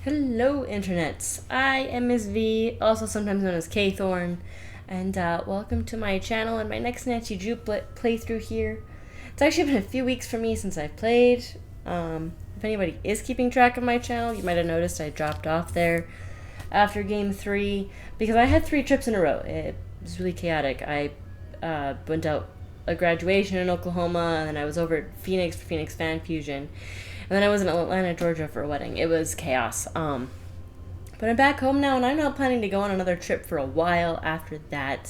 Hello, internets. I am Ms. V, also sometimes known as K Thorn, and welcome to my channel and my next Nancy Drew playthrough here. It's actually been a few weeks for me since I've played. If anybody is keeping track of my channel, you might have noticed I dropped off there after game 3 because I had 3 trips in a row. It was really chaotic. I went out a graduation in Oklahoma, and then I was over at Phoenix for Phoenix Fan Fusion. And then I was in Atlanta, Georgia for a wedding. It was chaos. But I'm back home now, and I'm not planning to go on another trip for a while after that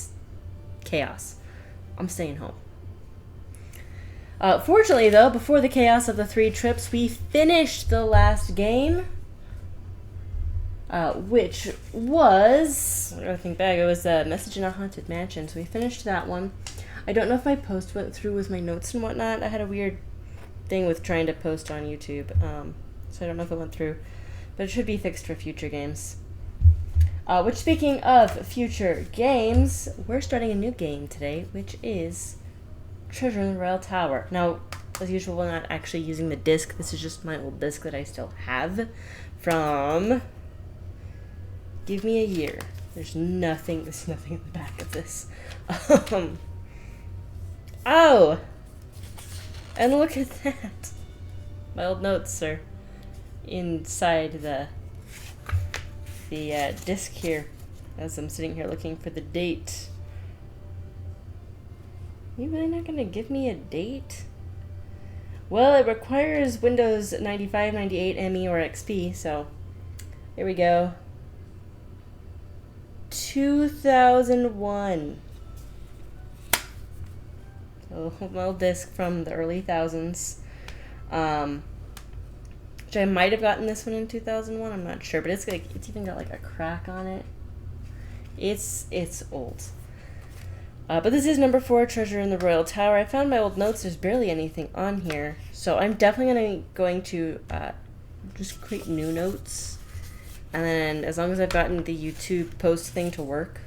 chaos. I'm staying home. Fortunately, though, before the chaos of the 3 trips, we finished the last game, which was, I think back, it was a Message in a Haunted Mansion. So we finished that one. I don't know if my post went through with my notes and whatnot. I had a weird thing with trying to post on YouTube, so I don't know if it went through, but it should be fixed for future games. Which, speaking of future games, we're starting a new game today, which is Treasure in the Royal Tower. Now, as usual, we're not actually using the disc. This is just my old disc that I still have from Give Me a Year. There's nothing in the back of this. Oh! And look at that! My old notes are inside the disc here, as I'm sitting here looking for the date. You really not gonna give me a date? Well, it requires Windows 95, 98, ME, or XP, so here we go. 2001. So, my old disc from the early thousands. Which I might have gotten this one in 2001. I'm not sure, but it's even got like a crack on it. It's old. But this is number 4, Treasure in the Royal Tower. I found my old notes. There's barely anything on here, so I'm definitely going to just create new notes. And then, as long as I've gotten the YouTube post thing to work,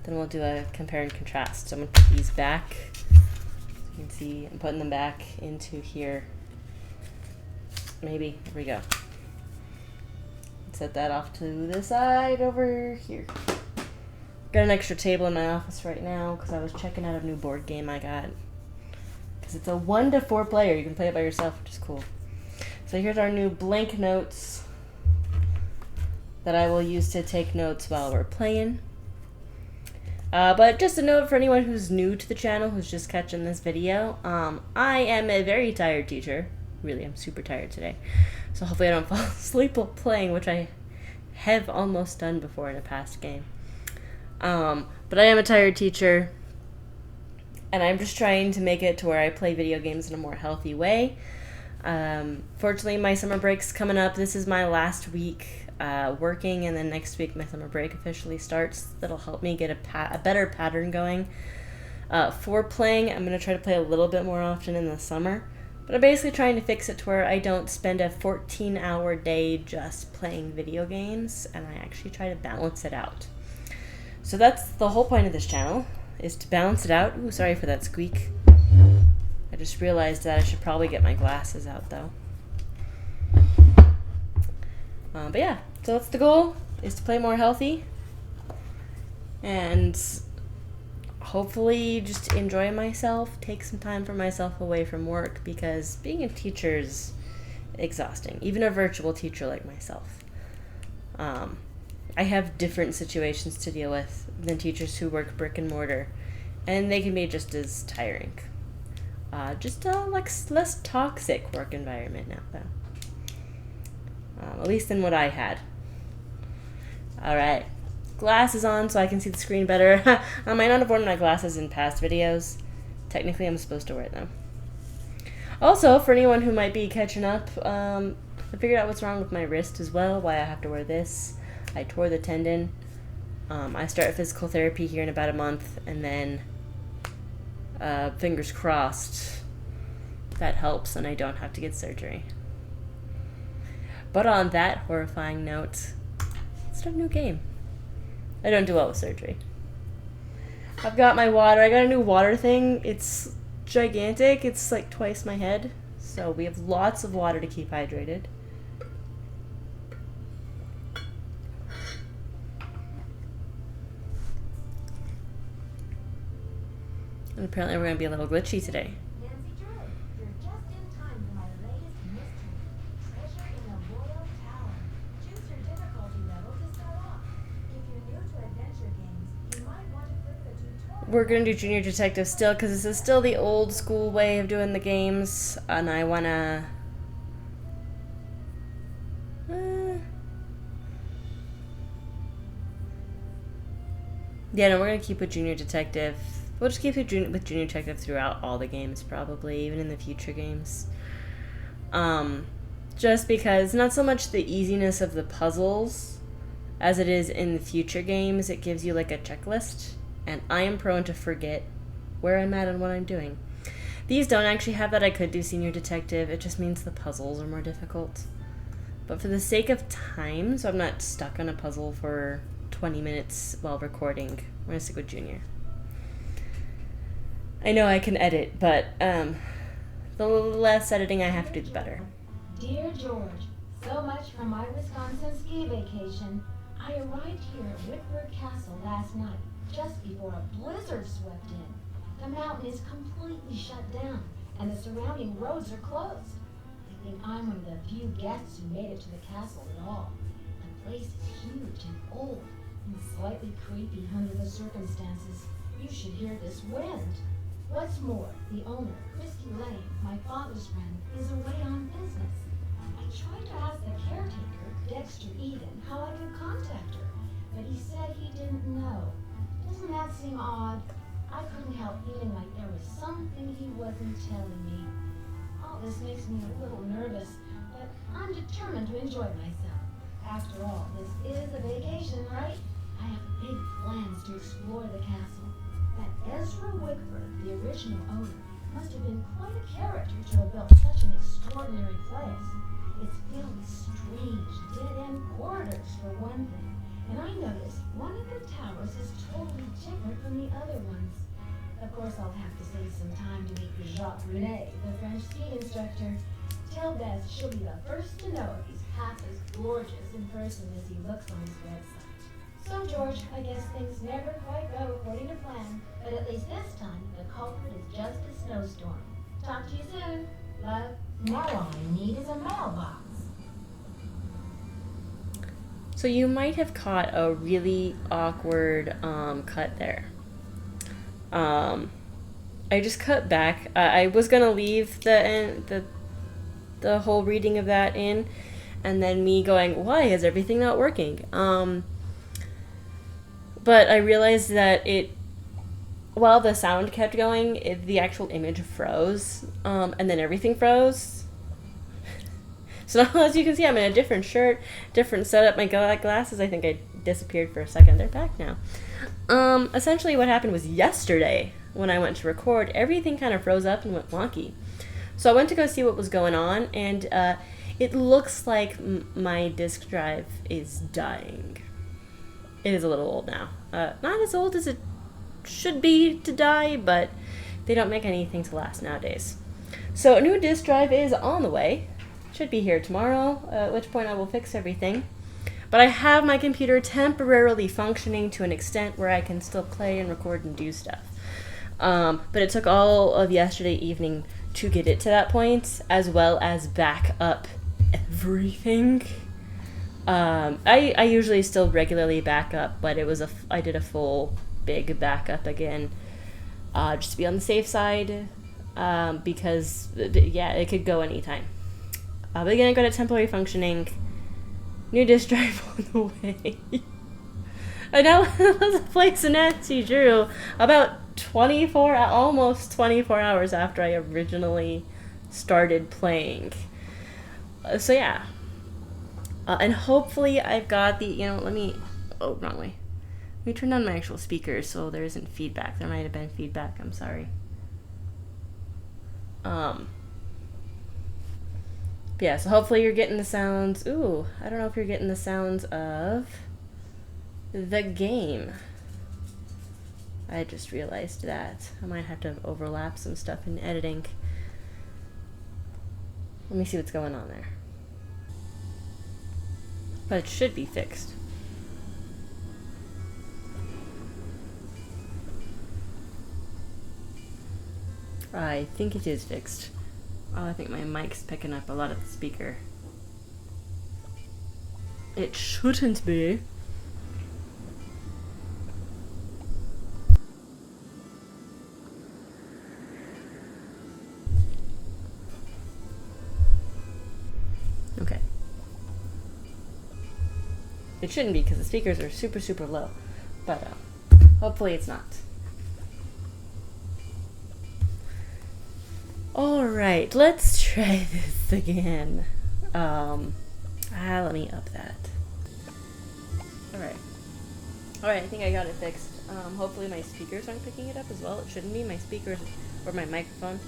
then we'll do a compare and contrast. So I'm gonna put these back. You can see I'm putting them back into here. Maybe. There we go. Set that off to the side over here. Got an extra table in my office right now because I was checking out a new board game I got. Because it's a 1 to 4 player. You can play it by yourself, which is cool. So here's our new blank notes that I will use to take notes while we're playing. But just a note for anyone who's new to the channel, who's just catching this video, I am a very tired teacher. Really, I'm super tired today. So hopefully I don't fall asleep while playing, which I have almost done before in a past game. But I am a tired teacher, and I'm just trying to make it to where I play video games in a more healthy way. Fortunately, my summer break's coming up. This is my last week working, and then next week my summer break officially starts. That'll help me get a better pattern going. For playing, I'm going to try to play a little bit more often in the summer, but I'm basically trying to fix it to where I don't spend a 14-hour day just playing video games, and I actually try to balance it out. So that's the whole point of this channel, is to balance it out. Ooh, sorry for that squeak. I just realized that I should probably get my glasses out, though. But yeah, so that's the goal, is to play more healthy. And hopefully just enjoy myself, take some time for myself away from work, because being a teacher is exhausting, even a virtual teacher like myself. I have different situations to deal with than teachers who work brick and mortar, and they can be just as tiring. Just a less toxic work environment now, though. At least than what I had. Alright. Glasses on so I can see the screen better. I might not have worn my glasses in past videos. Technically, I'm supposed to wear them. Also, for anyone who might be catching up, I figured out what's wrong with my wrist as well, why I have to wear this. I tore the tendon. I start physical therapy here in about a month, and then fingers crossed that helps and I don't have to get surgery. But on that horrifying note, let's start a new game. I don't do well with surgery. I've got my water. I got a new water thing. It's gigantic. It's like twice my head. So we have lots of water to keep hydrated. And apparently we're going to be a little glitchy today. Nancy Drew, you're just in time for my latest mystery. Treasure in the Royal Tower. Choose your difficulty level to start off. If you're new to adventure games, you might want to click the tutorial. We're going to do Junior Detective still because this is still the old school way of doing the games. And I want to... yeah, no, we're going to keep with Junior Detective. We'll just keep with Junior Detective throughout all the games, probably, even in the future games. Just because, not so much the easiness of the puzzles as it is in the future games. It gives you like a checklist, and I am prone to forget where I'm at and what I'm doing. These don't actually have that. I could do Senior Detective. It just means the puzzles are more difficult. But for the sake of time, so I'm not stuck on a puzzle for 20 minutes while recording, we're going to stick with Junior. I know I can edit, but the less editing I have to do, the better. Dear George, so much for my Wisconsin ski vacation. I arrived here at Whitford Castle last night, just before a blizzard swept in. The mountain is completely shut down, and the surrounding roads are closed. I think I'm one of the few guests who made it to the castle at all. The place is huge and old, and slightly creepy under the circumstances. You should hear this wind. What's more, the owner, Christy Lane, my father's friend, is away on business. I tried to ask the caretaker, Dexter Eden, how I could contact her, but he said he didn't know. Doesn't that seem odd? I couldn't help feeling like there was something he wasn't telling me. All this makes me a little nervous, but I'm determined to enjoy myself. After all, this is a vacation, right? I have big plans to explore the castle. That Ezra Wickford, the original owner, must have been quite a character to have built such an extraordinary place. It's filled with strange, dead-end corridors, for one thing. And I noticed one of the towers is totally different from the other ones. Of course, I'll have to save some time to meet Jacques Brunet, the French ski instructor. Tell Beth she'll be the first to know if he's half as gorgeous in person as he looks on his website. So, George, I guess things never quite go according to plan, but at least this time, the culprit is just a snowstorm. Talk to you soon. Love. Now all I need is a mailbox. So you might have caught a really awkward cut there. I just cut back. I was gonna leave the whole reading of that in, and then me going, why is everything not working? But I realized that while the sound kept going, the actual image froze, and then everything froze. So now, as you can see, I'm in a different shirt, different setup. My glasses, I think I disappeared for a second. They're back now. Essentially what happened was yesterday, when I went to record, everything kind of froze up and went wonky. So I went to go see what was going on, and it looks like my disk drive is dying. It is a little old now. Not as old as it should be to die, but they don't make anything to last nowadays. So a new disk drive is on the way. Should be here tomorrow, at which point I will fix everything. But I have my computer temporarily functioning to an extent where I can still play and record and do stuff. But it took all of yesterday evening to get it to that point, as well as back up everything. I usually still regularly back up, but I did a full big backup again, just to be on the safe side, because it could go anytime. But again, I got it temporary functioning. New disk drive on the way. I know let's play some Nancy Drew about almost 24 hours after I originally started playing. So yeah. And hopefully I've got wrong way. Let me turn on my actual speakers so there isn't feedback. There might have been feedback, I'm sorry. Yeah, so hopefully you're getting the sounds. Ooh, I don't know if you're getting the sounds of the game. I just realized that. I might have to overlap some stuff in editing. Let me see what's going on there. But it should be fixed. I think it is fixed. Oh, I think my mic's picking up a lot of the speaker. It shouldn't be. Okay. It shouldn't be because the speakers are super, super low. But hopefully it's not. Alright, let's try this again. Let me up that. Alright, I think I got it fixed. Hopefully my speakers aren't picking it up as well. It shouldn't be. My speakers, or my microphone,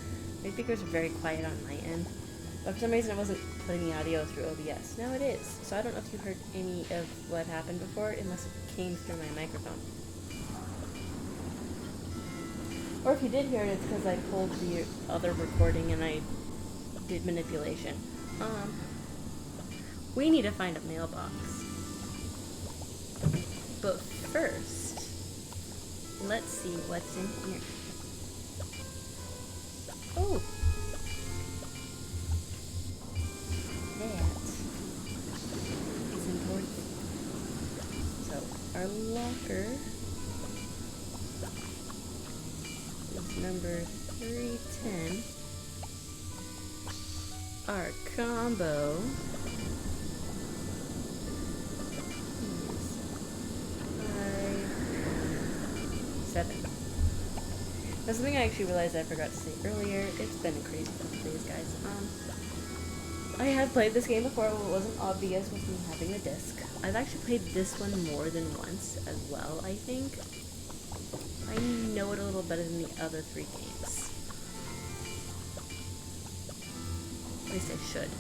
my speakers are very quiet on my end. But for some reason I wasn't putting the audio through OBS. Now it is. So I don't know if you heard any of what happened before, unless it came through my microphone. Or if you did hear it, it's because I pulled the other recording and I did manipulation. We need to find a mailbox. But first, let's see what's in here. Oh! That is important. So, our locker is number 310. Our combo is 7. Now something I actually realized I forgot to say earlier, it's been a crazy couple days, guys. I have played this game before, it wasn't obvious with me having the disc. I've actually played this one more than once as well, I think. I know it a little better than the other 3 games. At least I should.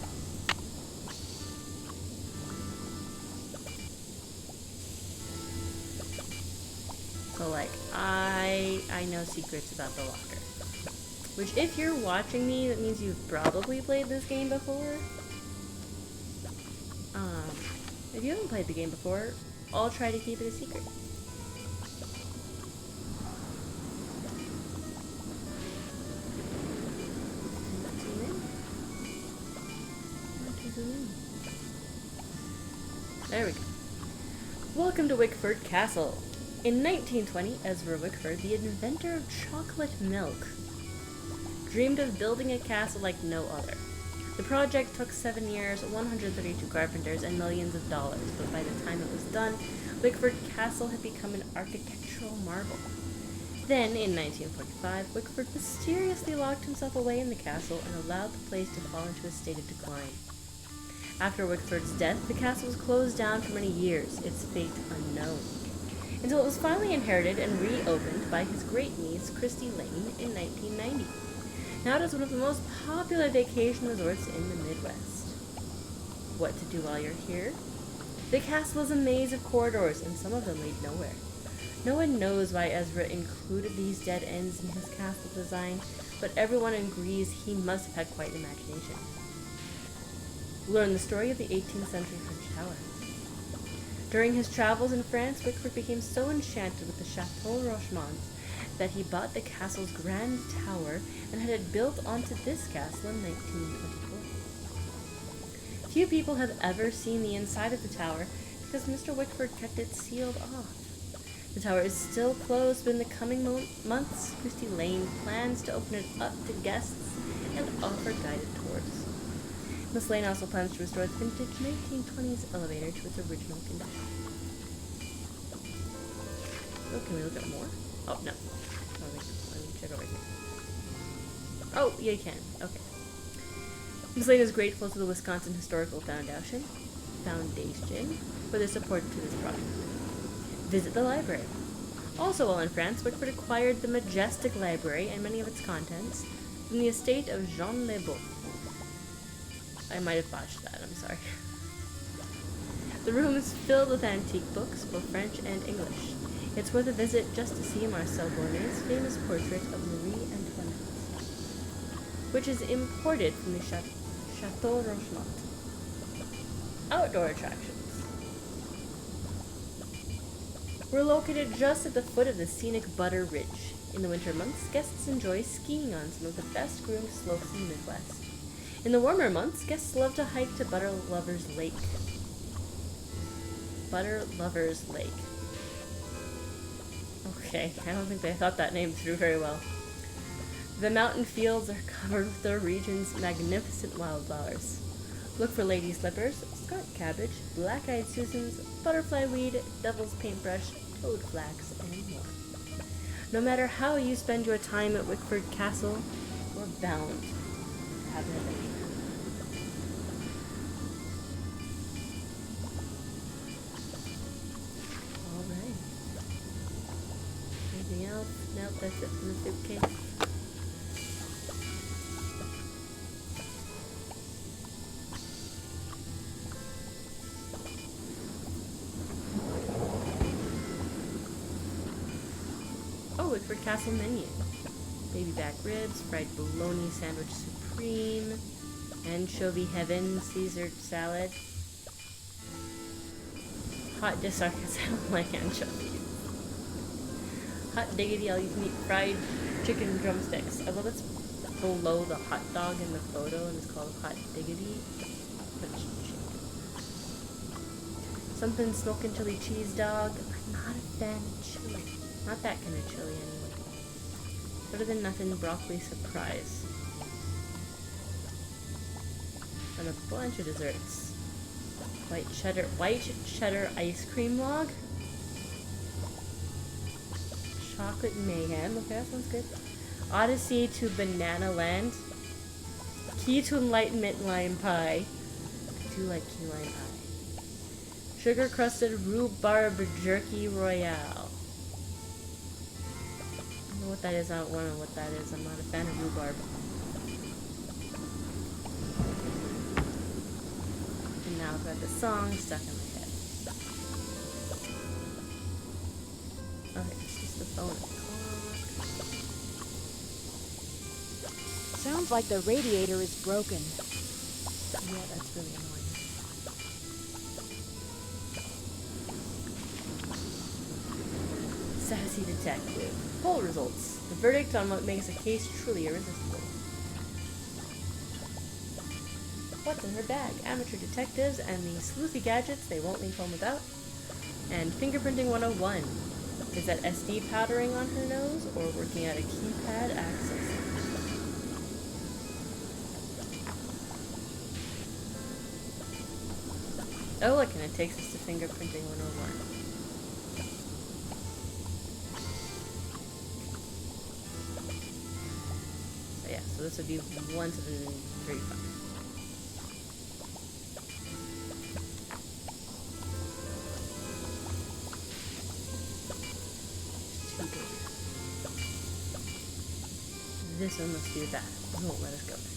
So like, I know secrets about the locker. Which, if you're watching me, that means you've probably played this game before. If you haven't played the game before, I'll try to keep it a secret. There we go. Welcome to Wickford Castle. In 1920, Ezra Wickford, the inventor of chocolate milk, dreamed of building a castle like no other. The project took 7 years, 132 carpenters, and millions of dollars, but by the time it was done, Wickford Castle had become an architectural marvel. Then, in 1945, Wickford mysteriously locked himself away in the castle and allowed the place to fall into a state of decline. After Wickford's death, the castle was closed down for many years, its fate unknown, until it was finally inherited and reopened by his great-niece, Christy Lane, in 1990. Now it is one of the most popular vacation resorts in the Midwest. What to do while you're here? The castle is a maze of corridors, and some of them lead nowhere. No one knows why Ezra included these dead ends in his castle design, but everyone agrees he must have had quite an imagination. Learn the story of the 18th century French tower. During his travels in France, Wickford became so enchanted with the Chateau Rochemont that he bought the castle's grand tower and had it built onto this castle in 1924. Few people have ever seen the inside of the tower because Mr. Wickford kept it sealed off. The tower is still closed, but in the coming months, Christy Lane plans to open it up to guests and offer guided tours. Miss Lane also plans to restore its vintage 1920s elevator to its original condition. Oh, can we look at more? Oh, no. Let me check over here. Oh, yeah, you can. Okay. Miss Lane is grateful to the Wisconsin Historical Foundation for their support to this project. Visit the library. Also while in France, Wickford acquired the Majestic Library and many of its contents from the estate of Jean Lebeau. I might have botched that, I'm sorry. The room is filled with antique books, both French and English. It's worth a visit just to see Marcel Bornet's famous portrait of Marie Antoinette, which is imported from the Chateau Rochemont. Outdoor attractions. We're located just at the foot of the scenic Butter Ridge. In the winter months, guests enjoy skiing on some of the best groomed slopes in the Midwest. In the warmer months, guests love to hike to Butter Lovers Lake. Butter Lovers Lake. Okay, I don't think they thought that name through very well. The mountain fields are covered with the region's magnificent wildflowers. Look for lady slippers, skunk cabbage, black-eyed Susans, butterfly weed, devil's paintbrush, toad flax, and more. No matter how you spend your time at Wickford Castle, you're bound to have an adventure. Alright. Anything else? Nope, that's it from the suitcase. Wickford Castle menu. Baby back ribs, fried bologna sandwich supreme, anchovy heaven, Caesar salad. Hot dish, I don't like anchovies. Hot diggity, all you can eat fried chicken drumsticks. I love it's below the hot dog in the photo and it's called hot diggity. But it's chicken. Something smoking chili cheese dog. I'm not a fan of chili. Not that kind of chili anyway. Better than nothing broccoli surprise. And a bunch of desserts. White cheddar ice cream log. Chocolate mayhem. Okay, that sounds good. Odyssey to Banana Land. Key to Enlightenment lime pie. I do like key lime pie. Sugar crusted rhubarb jerky royale. I don't know what that is. I don't want to know what that is. I'm not a fan of rhubarb. And now I've got the song stuck in my head. Okay, it's just the phone. Sounds like the radiator is broken. Yeah, that's really annoying. Sassy detective. Poll results. The verdict on what makes a case truly irresistible. What's in her bag? Amateur detectives and the sleuthy gadgets they won't leave home without. And fingerprinting 101. Is that SD powdering on her nose or working at a keypad access? Oh, look, and it takes us to fingerprinting 101. Yeah, so this would be 135. This one must be bad. It won't let us go there.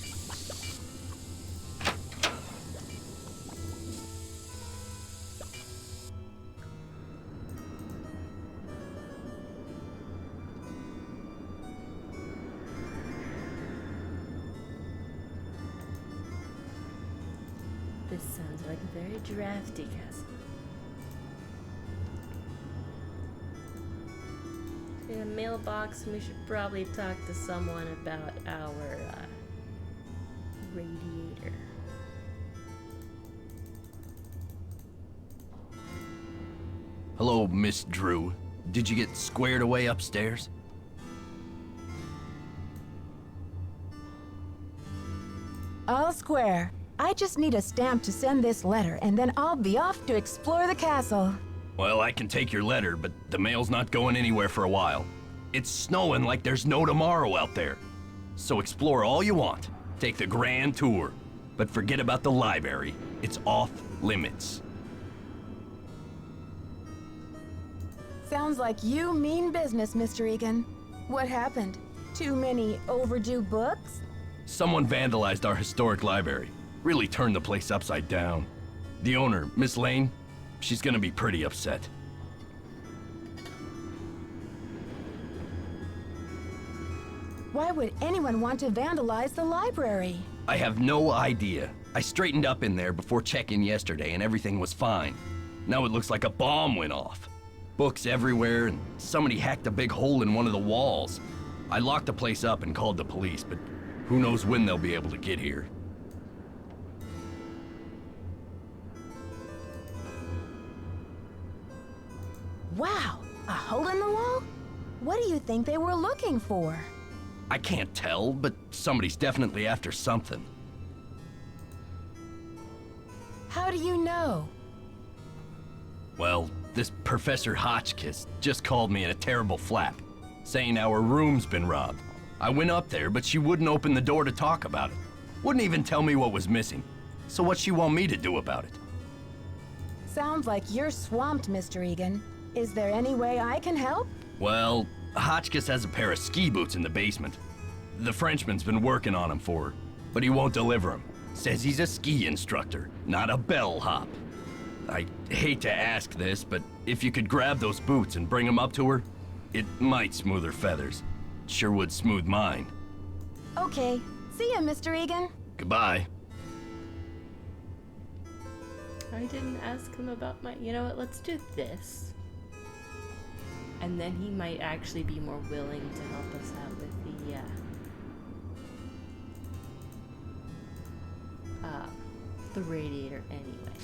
This sounds like a very drafty castle. In a mailbox, we should probably talk to someone about our radiator. Hello, Miss Drew. Did you get squared away upstairs? All square. I just need a stamp to send this letter, and then I'll be off to explore the castle. Well, I can take your letter, but the mail's not going anywhere for a while. It's snowing like there's no tomorrow out there. So explore all you want. Take the grand tour. But forget about the library. It's off limits. Sounds like you mean business, Mr. Egan. What happened? Too many overdue books? Someone vandalized our historic library. Really turned the place upside down. The owner, Miss Lane, she's gonna be pretty upset. Why would anyone want to vandalize the library? I have no idea. I straightened up in there before check-in yesterday and everything was fine. Now it looks like a bomb went off. Books everywhere, and somebody hacked a big hole in one of the walls. I locked the place up and called the police, but who knows when they'll be able to get here. Wow, a hole in the wall? What do you think they were looking for? I can't tell, but somebody's definitely after something. How do you know? Well, this Professor Hotchkiss just called me in a terrible flap, saying our room's been robbed. I went up there, but she wouldn't open the door to talk about it. Wouldn't even tell me what was missing. So what's she want me to do about it? Sounds like you're swamped, Mr. Egan. Is there any way I can help? Well, Hotchkiss has a pair of ski boots in the basement. The Frenchman's been working on them for her, but he won't deliver them. Says he's a ski instructor, not a bellhop. I hate to ask this, but if you could grab those boots and bring them up to her, it might smooth her feathers. Sure would smooth mine. Okay. See ya, Mr. Egan. Goodbye. I didn't ask him about my... You know what? Let's do this. And then he might actually be more willing to help us out with the radiator anyway.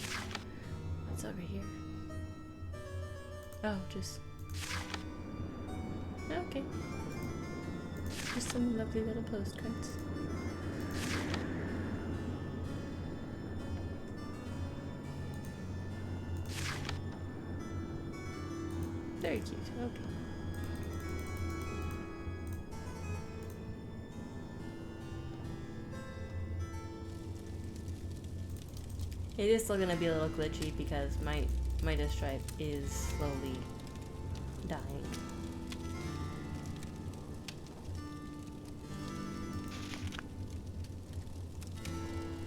What's over here? Oh, just... Okay. Just some lovely little postcards. Very cute. Okay. It is still gonna be a little glitchy because my disk drive is slowly dying.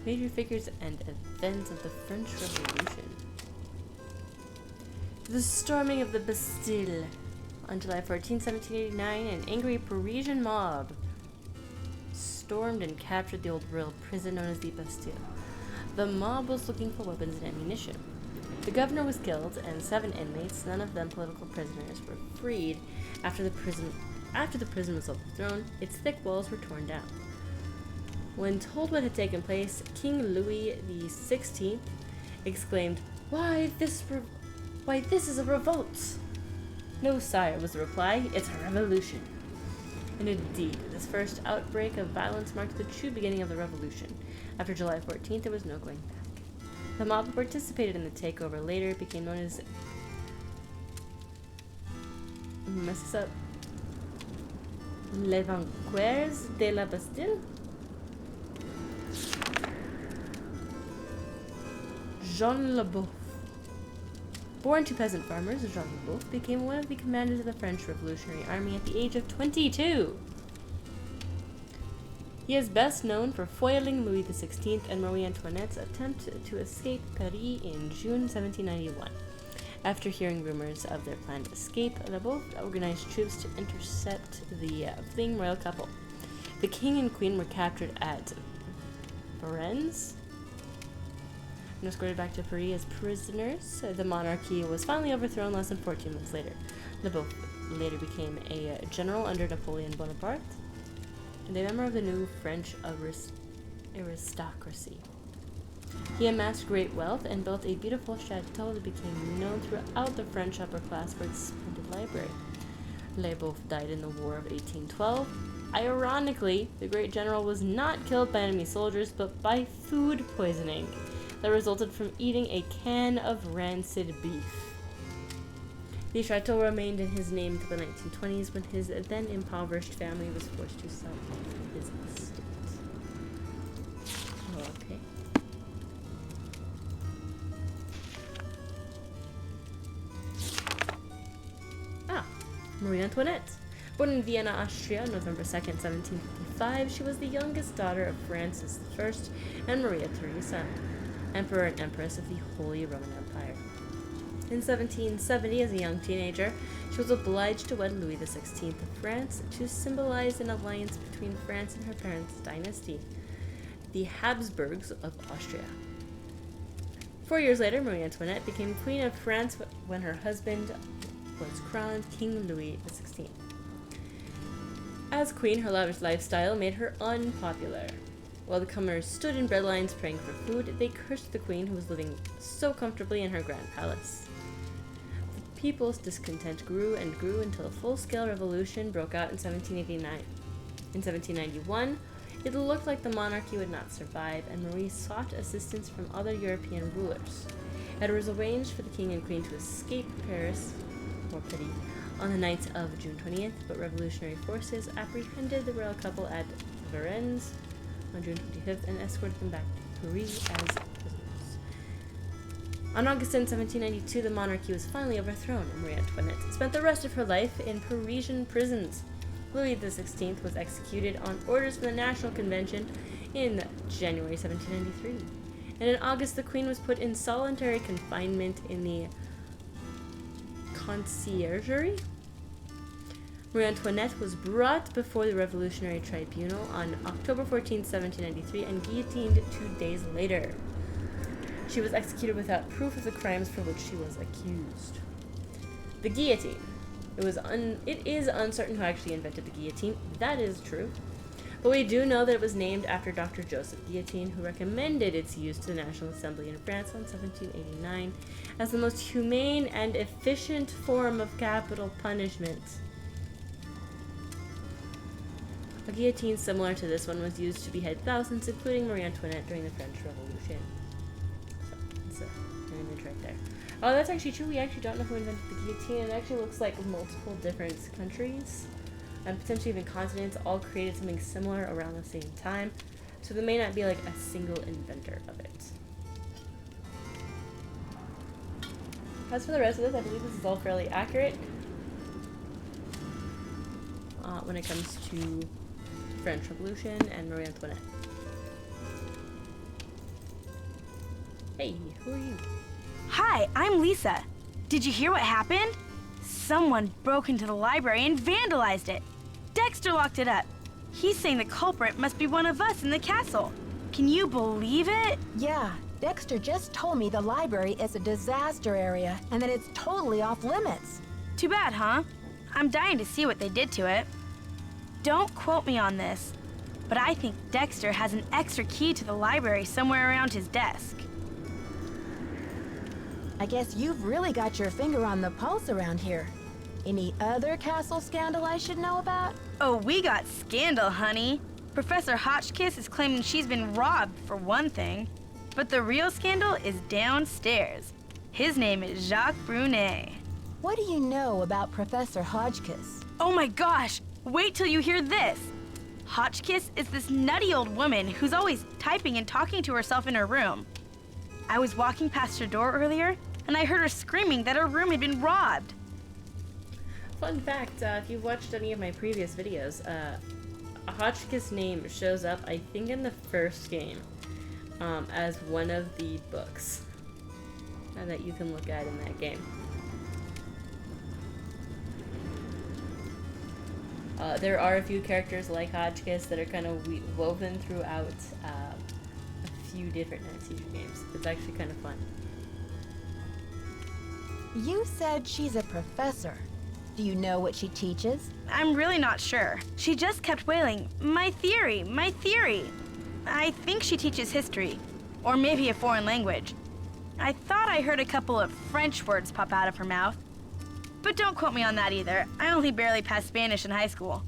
Major figures and events of the French Revolution. The storming of the Bastille. On July 14, 1789, an angry Parisian mob stormed and captured the old royal prison known as the Bastille. The mob was looking for weapons and ammunition. The governor was killed, and 7 inmates, none of them political prisoners, were freed after the prison was overthrown. Its thick walls were torn down. When told what had taken place, King Louis XVI exclaimed, Why, this is a revolt!" "No, sire," was the reply. "It's a revolution." And indeed, this first outbreak of violence marked the true beginning of the revolution. After July 14th, there was no going back. The mob who participated in the takeover later became known as... mess this up. Les Vainqueurs de la Bastille? Jean Leboeuf. Born to peasant farmers, Jean Leboeuf became one of the commanders of the French Revolutionary Army at the age of 22. He is best known for foiling Louis XVI and Marie Antoinette's attempt to escape Paris in June 1791. After hearing rumors of their planned escape, Leboeuf organized troops to intercept the fleeing royal couple. The king and queen were captured at Varennes and escorted back to Paris as prisoners. The monarchy was finally overthrown less than 14 months later. Leboeuf later became a general under Napoleon Bonaparte and a member of the new French aristocracy. He amassed great wealth and built a beautiful chateau that became known throughout the French upper class for its splendid library. Leboeuf died in the War of 1812. Ironically, the great general was not killed by enemy soldiers, but by food poisoning that resulted from eating a can of rancid beef. The chateau remained in his name until the 1920s, when his then impoverished family was forced to sell his estate. Okay. Marie Antoinette. Born in Vienna, Austria, on November 2nd, 1755, she was the youngest daughter of Francis I and Maria Theresa, Emperor and Empress of the Holy Roman Empire. In 1770, as a young teenager, she was obliged to wed Louis XVI of France to symbolize an alliance between France and her parents' dynasty, the Habsburgs of Austria. 4 years later, Marie Antoinette became Queen of France when her husband, was crowned King Louis XVI. As queen, her lavish lifestyle made her unpopular. While the commoners stood in bread lines praying for food, they cursed the queen who was living so comfortably in her grand palace. The people's discontent grew and grew until a full-scale revolution broke out in 1789. In 1791, it looked like the monarchy would not survive, and Marie sought assistance from other European rulers. It was arranged for the king and queen to escape Paris, or Paris, on the night of June 20th, but revolutionary forces apprehended the royal couple at Varennes on June 25th and escorted them back to Paris as prisoners. On August 10, 1792, the monarchy was finally overthrown, and Marie Antoinette spent the rest of her life in Parisian prisons. Louis XVI was executed on orders from the National Convention in January 1793. And in August, the Queen was put in solitary confinement in the Conciergerie. Marie Antoinette was brought before the Revolutionary Tribunal on October 14, 1793, and guillotined 2 days later. She was executed without proof of the crimes for which she was accused. The guillotine. It is uncertain who actually invented the guillotine. That is true. But we do know that it was named after Dr. Joseph Guillotine, who recommended its use to the National Assembly in France in 1789 as the most humane and efficient form of capital punishment. A guillotine similar to this one was used to behead thousands, including Marie Antoinette, during the French Revolution. So, it's an image right there. Oh, that's actually true. We actually don't know who invented the guillotine. It actually looks like multiple different countries and potentially even continents all created something similar around the same time. So there may not be like a single inventor of it. As for the rest of this, I believe this is all fairly accurate when it comes to French Revolution and Marie Antoinette. Hey, who are you? Hi, I'm Lisa. Did you hear what happened? Someone broke into the library and vandalized it. Dexter locked it up. He's saying the culprit must be one of us in the castle. Can you believe it? Yeah, Dexter just told me the library is a disaster area and that it's totally off limits. Too bad, huh? I'm dying to see what they did to it. Don't quote me on this, but I think Dexter has an extra key to the library somewhere around his desk. I guess you've really got your finger on the pulse around here. Any other castle scandal I should know about? Oh, we got scandal, honey. Professor Hotchkiss is claiming she's been robbed, for one thing. But the real scandal is downstairs. His name is Jacques Brunet. What do you know about Professor Hotchkiss? Oh my gosh! Wait till you hear this! Hotchkiss is this nutty old woman who's always typing and talking to herself in her room. I was walking past her door earlier, and I heard her screaming that her room had been robbed. Fun fact, if you've watched any of my previous videos, a Hotchkiss name shows up, I think, in the first game as one of the books that you can look at in that game. There are a few characters like Hotchkiss that are kind of woven throughout a few different Night Siege games. It's actually kind of fun. You said she's a professor. Do you know what she teaches? I'm really not sure. She just kept wailing, "My theory, my theory." I think she teaches history, or maybe a foreign language. I thought I heard a couple of French words pop out of her mouth. But don't quote me on that either. I only barely passed Spanish in high school.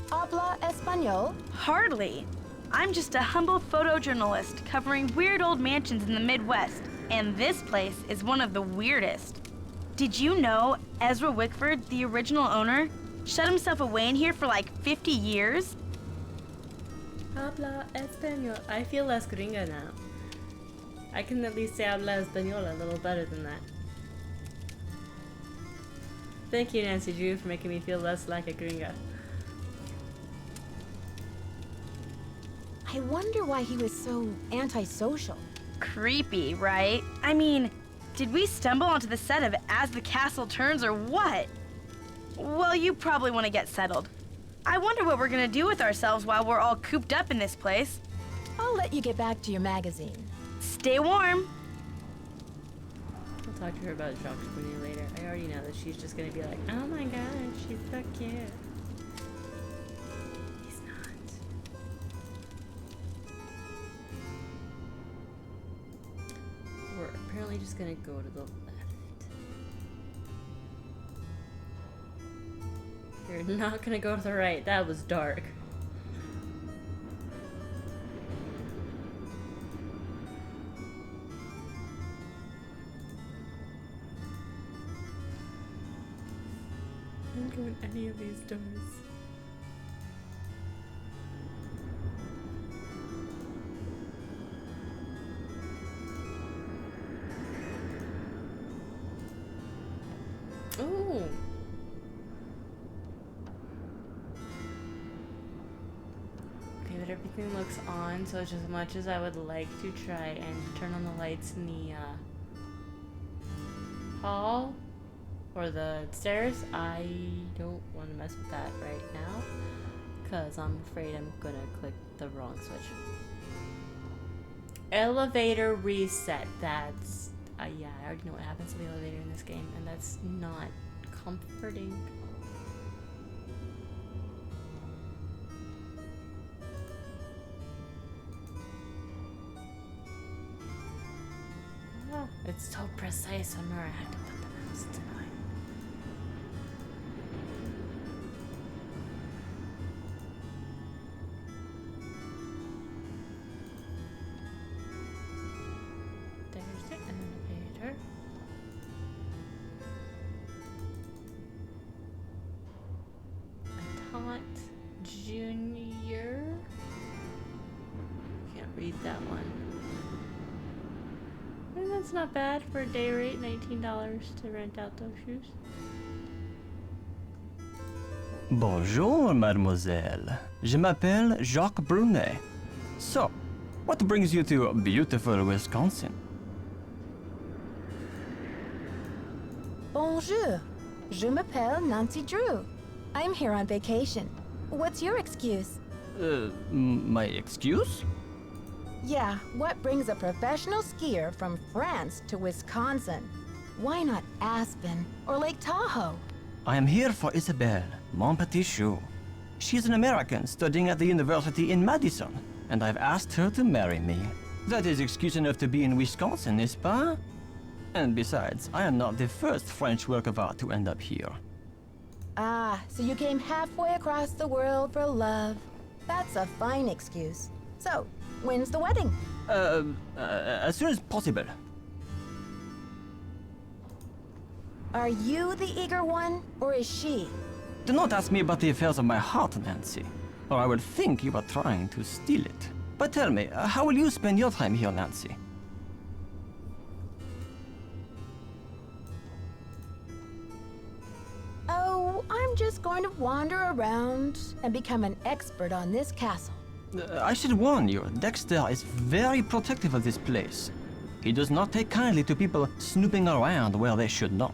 Habla español? Hardly. I'm just a humble photojournalist covering weird old mansions in the Midwest, and this place is one of the weirdest. Did you know Ezra Wickford, the original owner, shut himself away in here for like 50 years? Habla español. I feel less gringa now. I can at least say habla español a little better than that. Thank you, Nancy Drew, for making me feel less like a gringa. I wonder why he was so antisocial. Creepy, right? I mean, did we stumble onto the set of As the Castle Turns or what? Well, you probably want to get settled. I wonder what we're gonna do with ourselves while we're all cooped up in this place. I'll let you get back to your magazine. Stay warm. I'll talk to her about Jacques Bruni later. I already know that she's just gonna be like, oh my god, she's so cute. He's not. We're apparently just gonna go to the left. You're not gonna go to the right. That was dark. I didn't go in any of these doors. Ooh. Okay, but everything looks on, so as much as I would like to try and turn on the lights in the hall or the stairs, I don't want to mess with that right now because I'm afraid I'm gonna click the wrong switch. Elevator reset. That's yeah, I already know what happens to the elevator in this game, and that's not comforting. Ah, it's so precise on where I had to put the mouse. It's annoying. There's the elevator. Taunt Junior. Can't read that one. That's not bad for a day rate, $19 to rent out those shoes. Bonjour, mademoiselle. Je m'appelle Jacques Brunet. So, what brings you to beautiful Wisconsin? Bonjour. Je m'appelle Nancy Drew. I'm here on vacation. What's your excuse? My excuse? Yeah, what brings a professional skier from France to Wisconsin? Why not Aspen or Lake Tahoe? I am here for Isabelle, mon petit chou. She's an American studying at the university in Madison, and I've asked her to marry me. That is excuse enough to be in Wisconsin, n'est-ce pas? And besides, I am not the first French work of art to end up here. Ah, so you came halfway across the world for love. That's a fine excuse. So, when's the wedding? As soon as possible. Are you the eager one, or is she? Do not ask me about the affairs of my heart, Nancy, or I would think you are trying to steal it. But tell me, how will you spend your time here, Nancy? Oh, I'm just going to wander around and become an expert on this castle. I should warn you, Dexter is very protective of this place. He does not take kindly to people snooping around where they should not.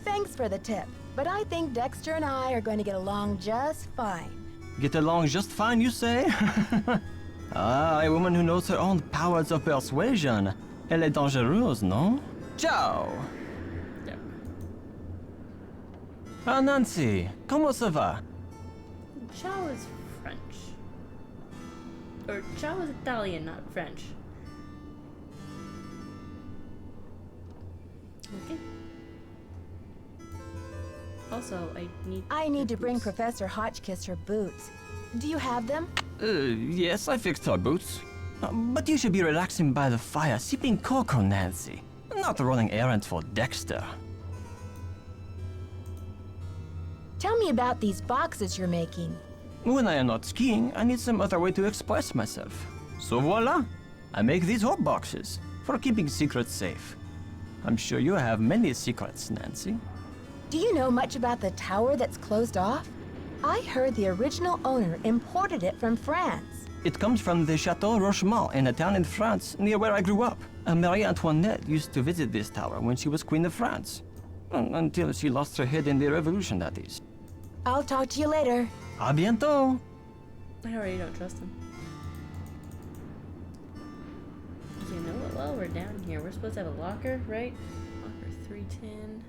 Thanks for the tip, but I think Dexter and I are going to get along just fine. Get along just fine, you say? Ah, a woman who knows her own powers of persuasion. Elle est dangereuse, no? Ciao! Yeah. Ah, Nancy, comment ça va? Ciao is French. Or ciao is Italian, not French. Okay. Also, I need to bring Professor Hotchkiss her boots. Do you have them? Yes, I fixed her boots. But you should be relaxing by the fire, sipping cocoa, Nancy. Not running errands for Dexter. Tell me about these boxes you're making. When I am not skiing, I need some other way to express myself. So voila! I make these hot boxes for keeping secrets safe. I'm sure you have many secrets, Nancy. Do you know much about the tower that's closed off? I heard the original owner imported it from France. It comes from the Chateau Rochemont in a town in France near where I grew up. Marie Antoinette used to visit this tower when she was Queen of France. Until she lost her head in the Revolution, that is. I'll talk to you later. A bientôt! I already don't trust him. You know what? While we're somewhere down here. We're supposed to have a locker, right? Locker 310.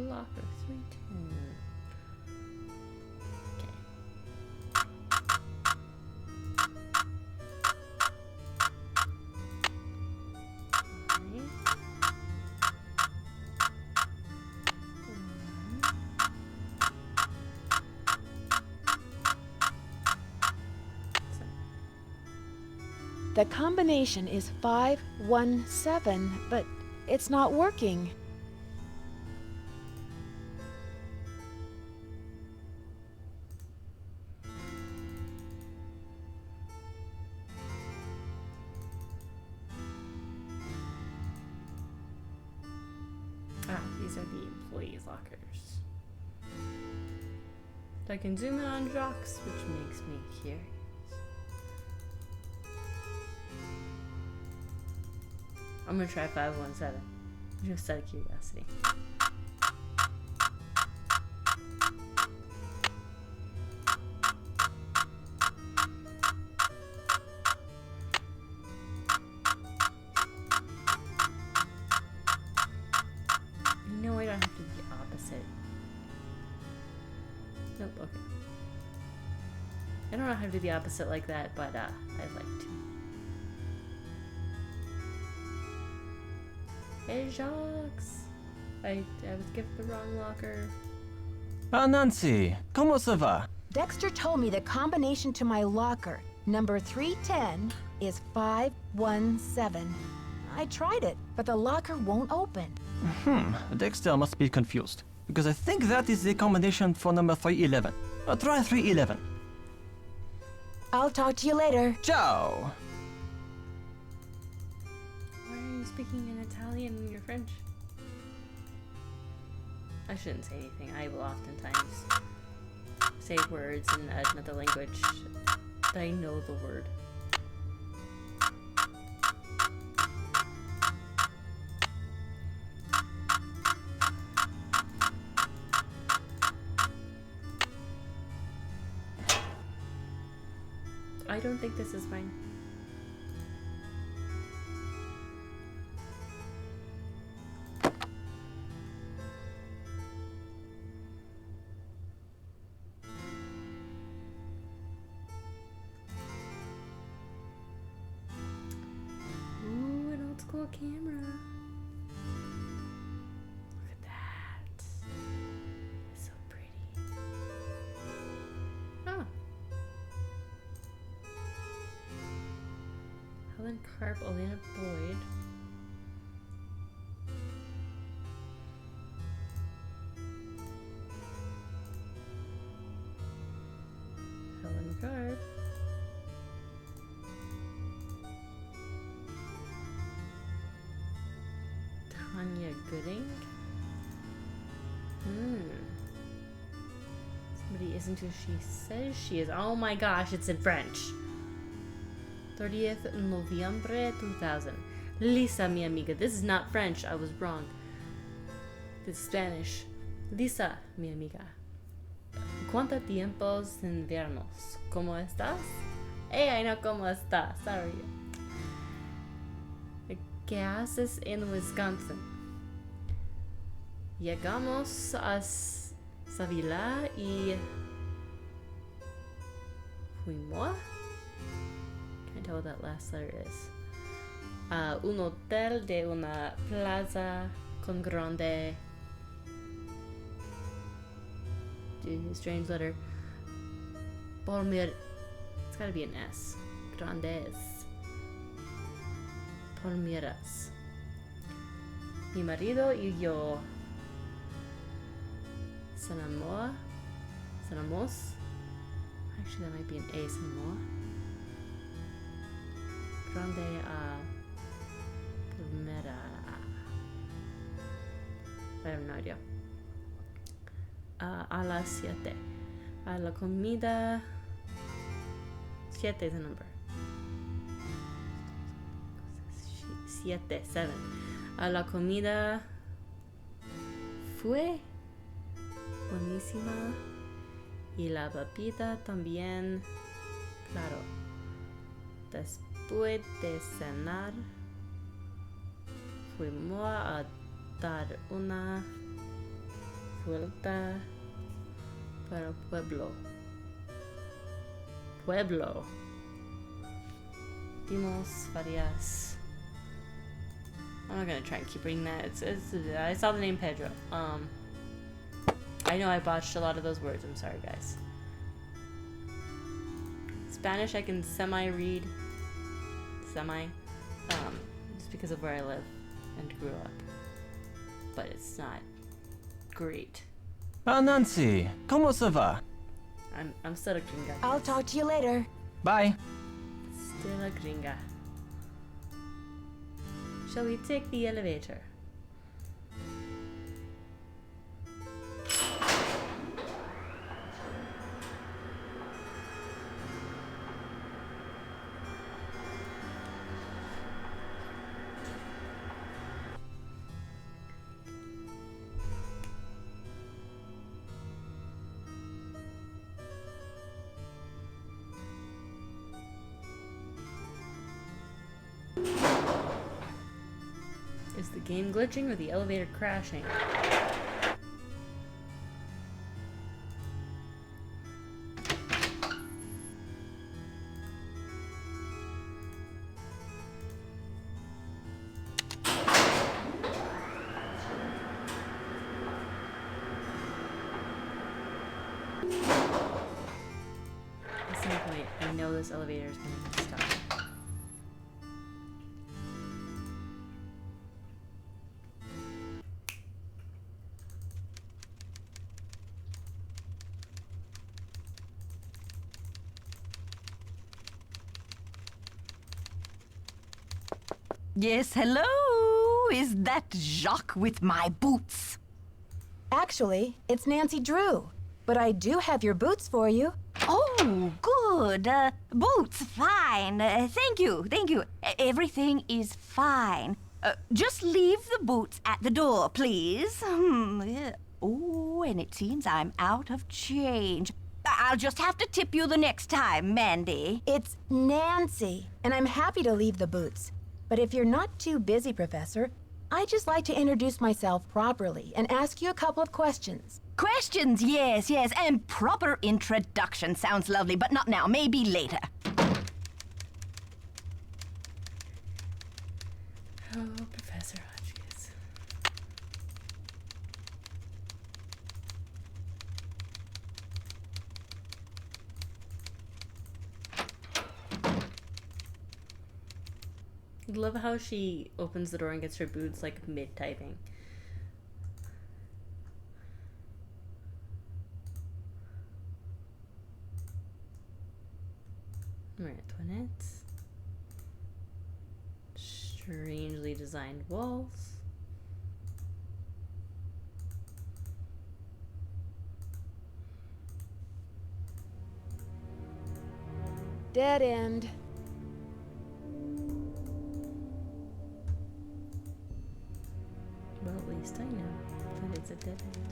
Locker 310. The combination is 517, but it's not working. These are the employees' lockers. So I can zoom in on Jocks, which makes me curious. I'm gonna try 517, just out of curiosity. No, I don't have to be opposite. Nope, okay. I don't know how to do the opposite like that, but I'd like to. Hey, Jacques! I was given the wrong locker. Ah, Nancy, ¿cómo se va? Dexter told me the combination to my locker, number 310, is 517. I tried it, but the locker won't open. Dexter must be confused, because I think that is the combination for number 311. Try 311. I'll talk to you later. Ciao! Why are you speaking in Italian when you're French? I shouldn't say anything. I will oftentimes say words in another language that I know the word. I don't think this is fine. Ooh, an old school camera. Look at that. It's so pretty. Oh. Helen Carp, Elena Boyd. Helen Carp. Tanya Gooding. Somebody isn't who she says she is. Oh my gosh, it's in French. 30th Noviembre 2000. Lisa, mi amiga. This is not French. I was wrong. This is Spanish. Lisa, mi amiga. ¿Cuánto tiempo sin vernos? ¿Cómo estás? Hey, I know cómo estás. Sorry. ¿Qué haces en Wisconsin? Llegamos a Savila y fuimos. Can't tell what that last letter is. Un hotel de una plaza con grande. Strange letter. Palmir. It's gotta be an S. Grandes. Palmeiras. Mi marido y yo Sanamos. Actually, that might be an A. Sanamo. Grande Palmera. I have no idea. A las 7. A la comida. 7 is a number. 7. A la comida. Fue buenísima. Y la bebida también. Claro. Después de cenar, fuimos a dar una vuelta para el pueblo. Dimos varias. I'm not gonna try and keep reading that. I saw the name Pedro. I know I botched a lot of those words. I'm sorry, guys. Spanish I can semi-read. Just because of where I live and grew up. But it's not great. Ah, Nancy, ¿cómo se va? I'm still a gringa. I'll talk to you later. Bye. Still a gringa. Shall we take the elevator? Is the game glitching or the elevator crashing? At some point, I know this elevator is going to get stuck. Yes, hello? Is that Jacques with my boots? Actually, it's Nancy Drew. But I do have your boots for you. Oh, good. Boots, fine. Thank you, thank you. Everything is fine. Just leave the boots at the door, please. Yeah. Oh, and it seems I'm out of change. I'll just have to tip you the next time, Mandy. It's Nancy, and I'm happy to leave the boots. But if you're not too busy, Professor, I'd just like to introduce myself properly and ask you a couple of questions. Questions, yes, yes, and proper introduction sounds lovely, but not now, maybe later. Oh, Professor Hotchkiss. I love how she opens the door and gets her boots like mid-typing. We're at toilettes. Strangely designed walls. Dead end. Well, at least I know that it's a dead end.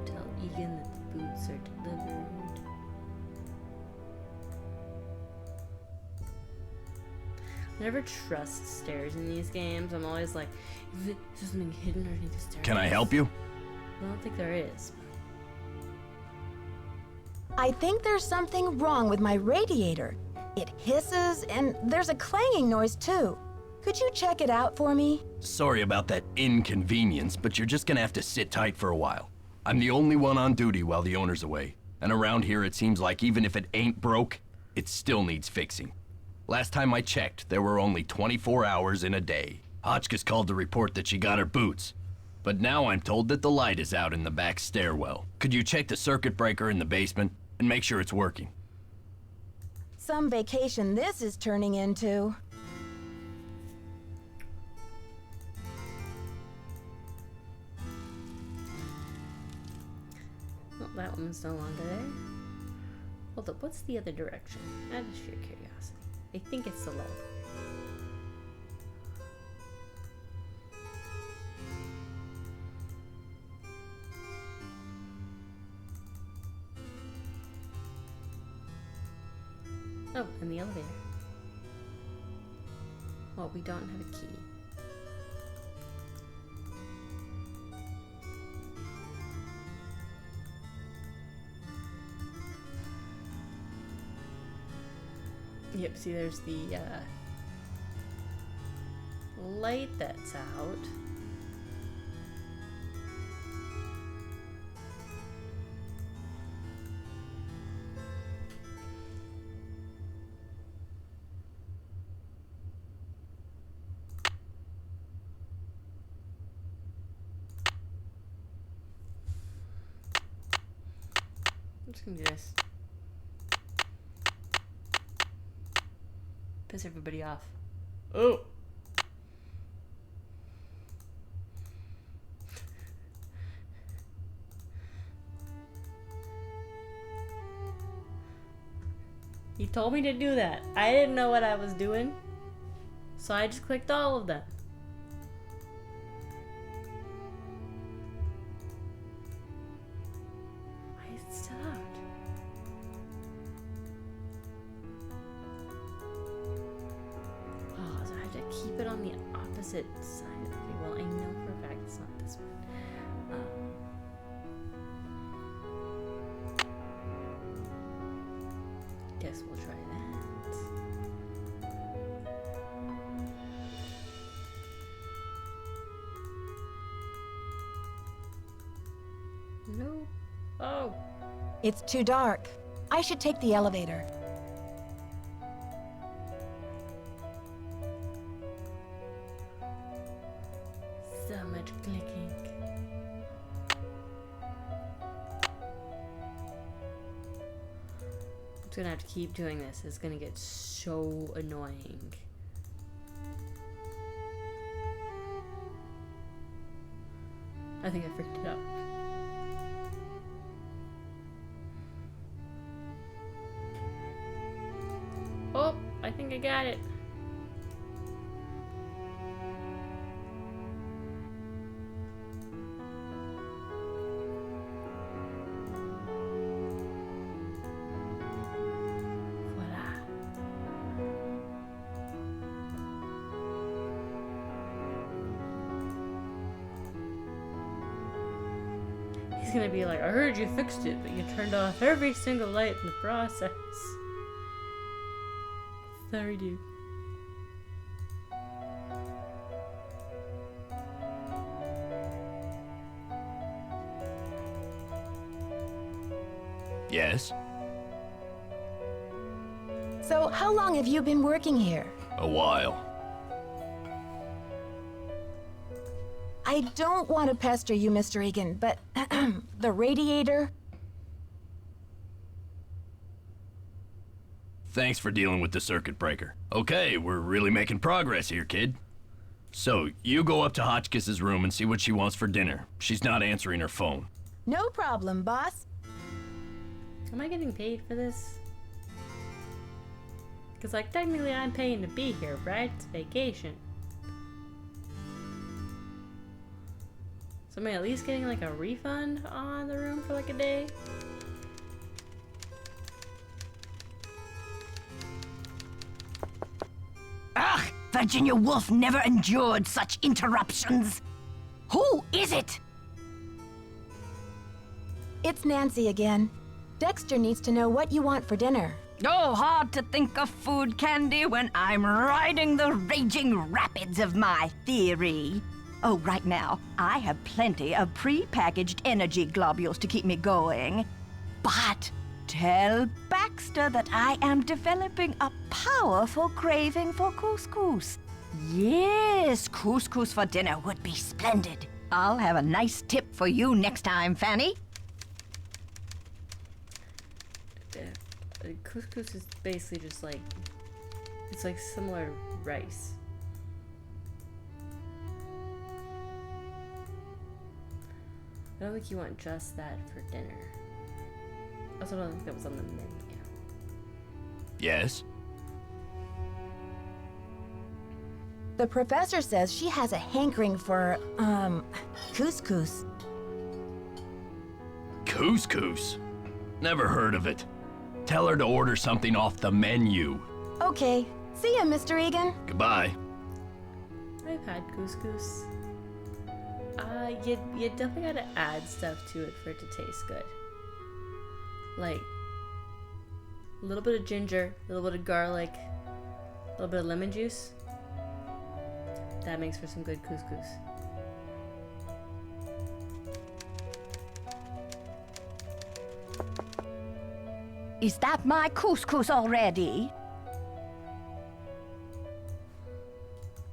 Tell Egan that the boots are delivered. I never trust stairs in these games. I'm always like, is there something hidden underneath the stairs? Can I help you? I don't think there is. I think there's something wrong with my radiator. It hisses, and there's a clanging noise too. Could you check it out for me? Sorry about that inconvenience, but you're just gonna have to sit tight for a while. I'm the only one on duty while the owner's away. And around here it seems like even if it ain't broke, it still needs fixing. Last time I checked, there were only 24 hours in a day. Hotchkiss called to report that she got her boots. But now I'm told that the light is out in the back stairwell. Could you check the circuit breaker in the basement and make sure it's working? Some vacation this is turning into. Well, that one's no longer there. Hold up, what's the other direction? Out of sheer curiosity. I think it's the lab. Oh, and the elevator. Well, we don't have a key. Yep, see there's the light that's out. I'm just gonna do this. Piss everybody off. Oh! He told me to do that. I didn't know what I was doing. So I just clicked all of them. Why is it still out? Oh, so I have to keep it on the opposite side. Okay, well, I know for a fact it's not this one. Guess we'll try that. No. Oh. It's too dark. I should take the elevator. So much clicking. I'm gonna have to keep doing this. It's gonna get so annoying. I think I freaked it out. Oh, I think I got it. Voila. He's gonna be like, I heard you fixed it, but you turned off every single light in the process. Sorry, dude. Yes? So, how long have you been working here? A while. I don't want to pester you, Mr. Egan, but the radiator... Thanks for dealing with the circuit breaker. Okay, we're really making progress here, kid. So, you go up to Hotchkiss's room and see what she wants for dinner. She's not answering her phone. No problem, boss. Am I getting paid for this? Because, like, technically I'm paying to be here, right? It's vacation. So am I at least getting, like, a refund on the room for, like, a day? Ugh! Virginia Woolf never endured such interruptions. Who is it? It's Nancy again. Dexter needs to know what you want for dinner. Oh, hard to think of food candy when I'm riding the raging rapids of my theory. Oh, right now, I have plenty of pre-packaged energy globules to keep me going. But tell Baxter that I am developing a powerful craving for couscous. Yes, couscous for dinner would be splendid. I'll have a nice tip for you next time, Fanny. Couscous is basically just like, it's like similar rice. I don't think you want just that for dinner. also don't think that was on the menu. Yes? The professor says she has a hankering for, couscous. Couscous? Never heard of it. Tell her to order something off the menu. Okay. See ya, Mr. Egan. Goodbye. I've had couscous. You definitely gotta add stuff to it for it to taste good. Like a little bit of ginger, a little bit of garlic, a little bit of lemon juice. That makes for some good couscous. Is that my couscous already?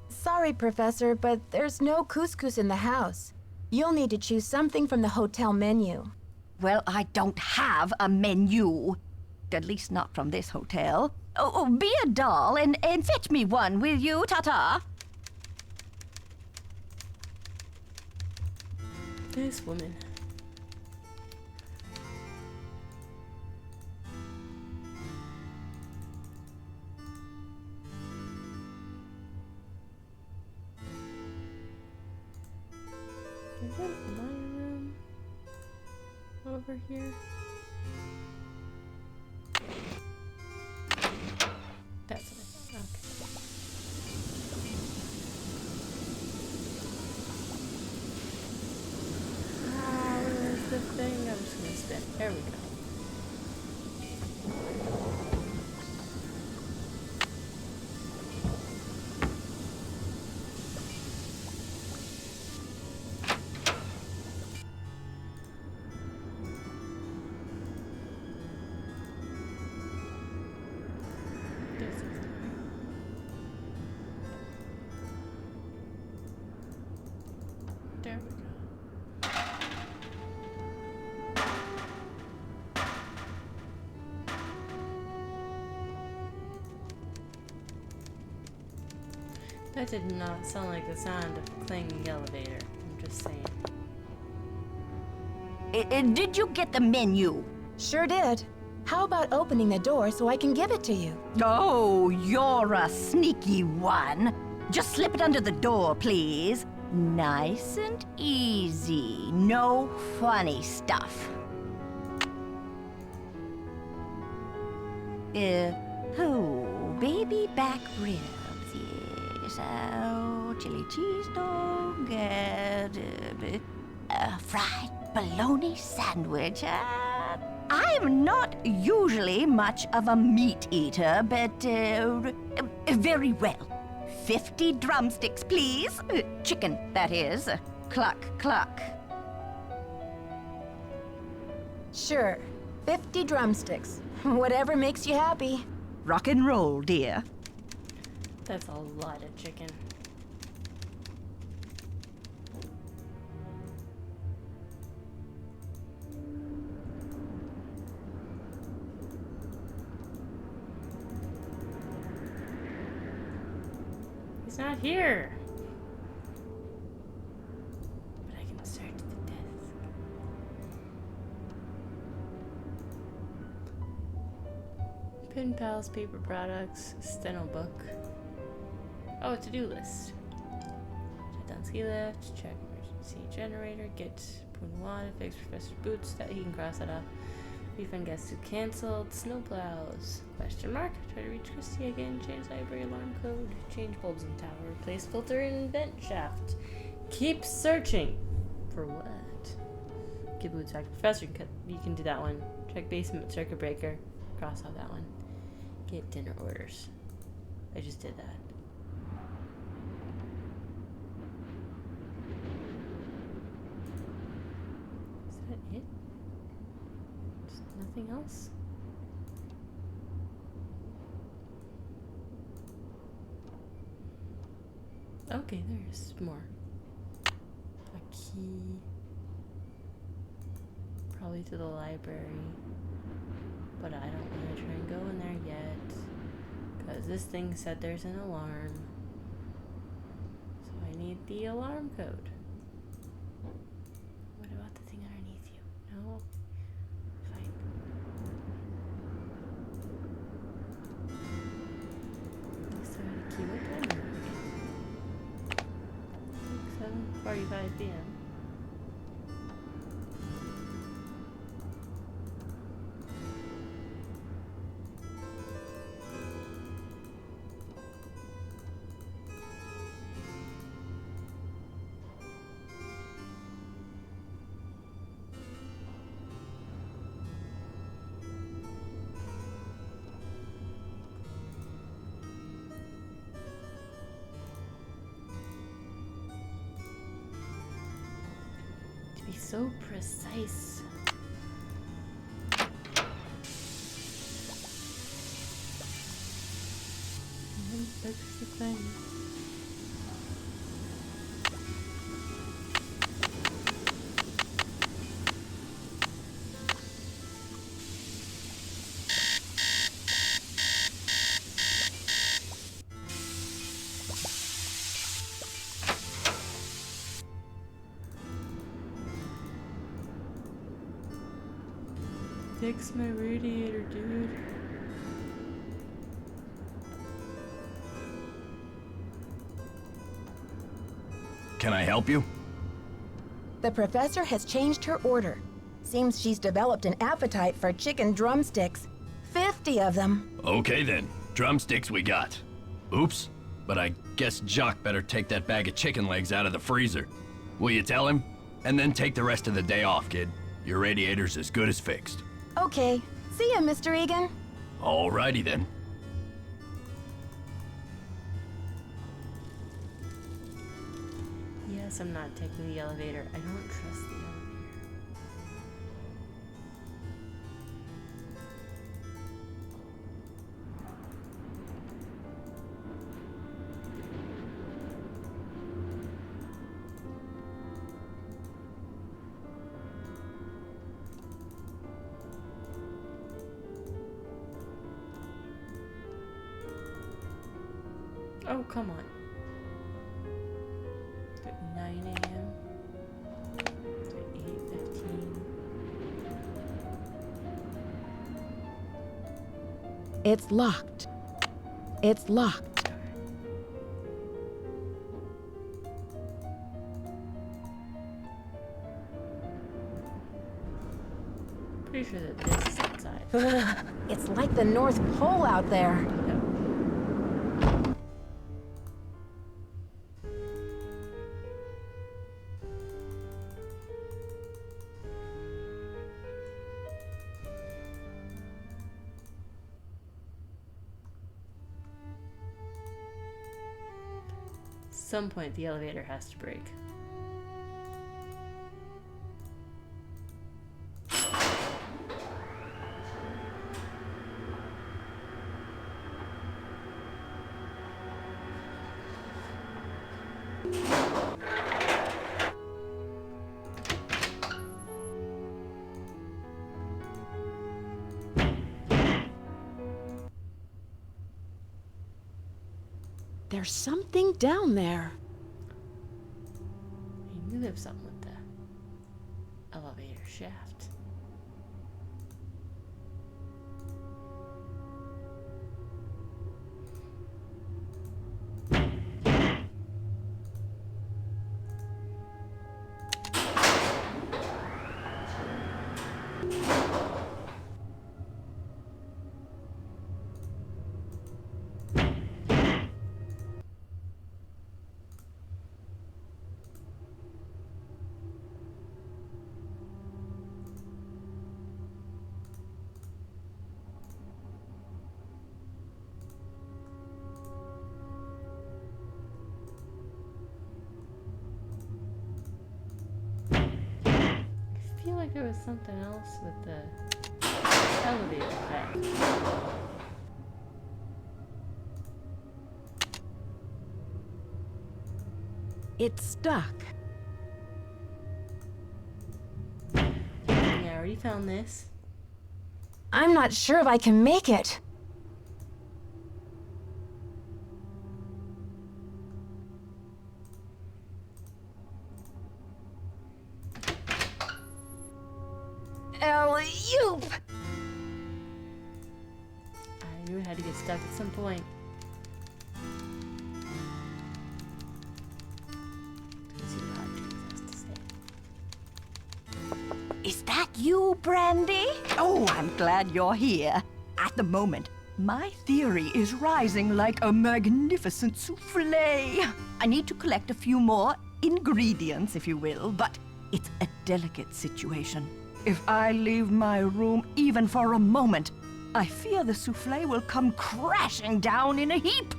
Sorry, Professor, but there's no couscous in the house. You'll need to choose something from the hotel menu. Well, I don't have a menu. At least not from this hotel. Oh, be a doll and fetch me one, will you, Ta-ta? This woman. Is that my room over here? That's it. Okay. Where's the thing? I'm just gonna spin. There we go. There we go. That did not sound like the sound of a clanging elevator. I'm just saying. Did you get the menu? Sure did. How about opening the door so I can give it to you? Oh, you're a sneaky one. Just slip it under the door, please. Nice and easy. No funny stuff. Oh, baby back ribs, yes. Oh, chili cheese dog, fried bologna sandwich. I'm not usually much of a meat eater, but very well. 50 drumsticks, please. Chicken, that is. Cluck, cluck. Sure. 50 drumsticks. Whatever makes you happy. Rock and roll, dear. That's a lot of chicken. He's not here. But I can search the desk. Pen pals, paper products, steno book. Oh, a to-do list. Shut down ski lift, check emergency generator, get Punwan, fix Professor Boots, that he can cross that off. Refund guests who canceled, snowplows, question mark, try to reach Christie again, change library alarm code, change bulbs in tower, replace filter in vent shaft. Keep searching. For what? Give Boots back to Professor, you can do that one. Check basement circuit breaker, cross out that one. Get dinner orders. I just did that. Is that it? Just nothing else? Okay, there's more. A key. Probably to the library. But I don't want to try and go in there yet. Because this thing said there's an alarm. So I need the alarm code. What about the thing underneath you? No? Fine. so precise. Fix the thing. Fix my radiator, dude. Can I help you? The professor has changed her order. Seems she's developed an appetite for chicken drumsticks. 50 of them. Okay then, drumsticks we got. Oops, but I guess Jock better take that bag of chicken legs out of the freezer. Will you tell him? And then take the rest of the day off, kid. Your radiator's as good as fixed. Okay. See ya, Mr. Egan. Alrighty then. Yes, I'm not taking the elevator. I don't trust the elevator. Oh, come on. 9 a.m. 8:15. It's locked. It's locked. Pretty sure that this is outside. It's like the North Pole out there. Yep. Some point the elevator has to break. There's something down there. I knew there was something with the elevator shaft. I feel like there was something else with the elevator shaft. It's stuck. Yeah, I already found this. I'm not sure if I can make it. Alley-oop! I knew it had to get stuck at some point. Let's see what Hot Drinks has to say. Is that you, Brandy? Oh, I'm glad you're here. At the moment, my theory is rising like a magnificent souffle. I need to collect a few more ingredients, if you will, but it's a delicate situation. If I leave my room even for a moment, I fear the souffle will come crashing down in a heap.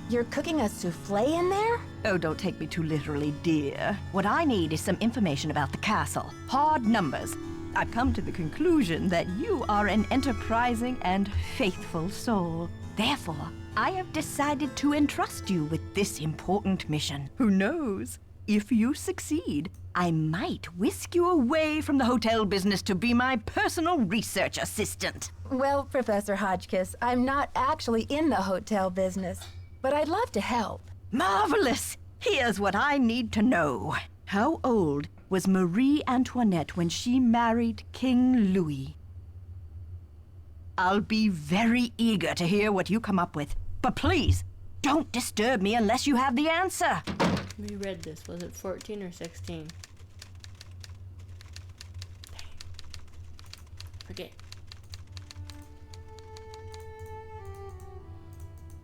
You're cooking a souffle in there? Oh, don't take me too literally, dear. What I need is some information about the castle. Hard numbers. I've come to the conclusion that you are an enterprising and faithful soul. Therefore, I have decided to entrust you with this important mission. Who knows? If you succeed, I might whisk you away from the hotel business to be my personal research assistant. Well, Professor Hotchkiss, I'm not actually in the hotel business, but I'd love to help. Marvelous! Here's what I need to know. How old was Marie Antoinette when she married King Louis? I'll be very eager to hear what you come up with, but please, don't disturb me unless you have the answer. We read this. Was it 14 or 16? Okay.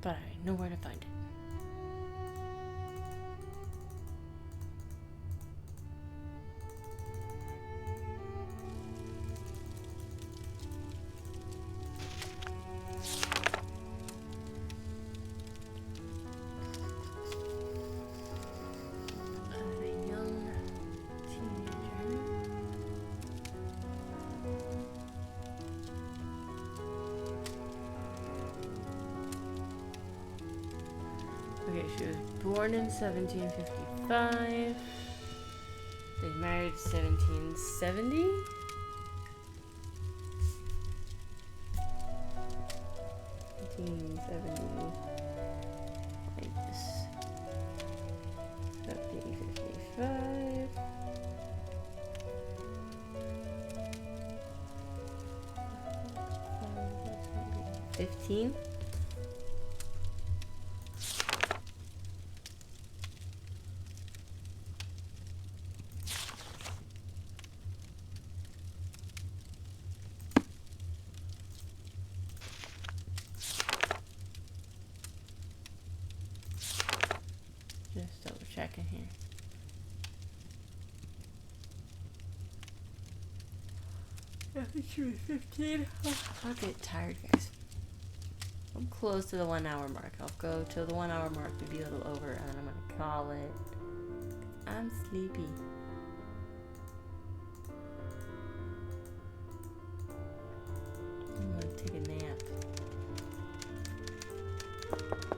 But I know where to find it. A young teenager. Okay, she was born in 1755. They married 1770. Minus 1755. $15. Just double checking here. I think she was 15. I'll get tired, guys. I'm close to the 1 hour mark. I'll go till the 1 hour mark, maybe a little over, and then I'm gonna call it. I'm sleepy. I'm gonna take a nap.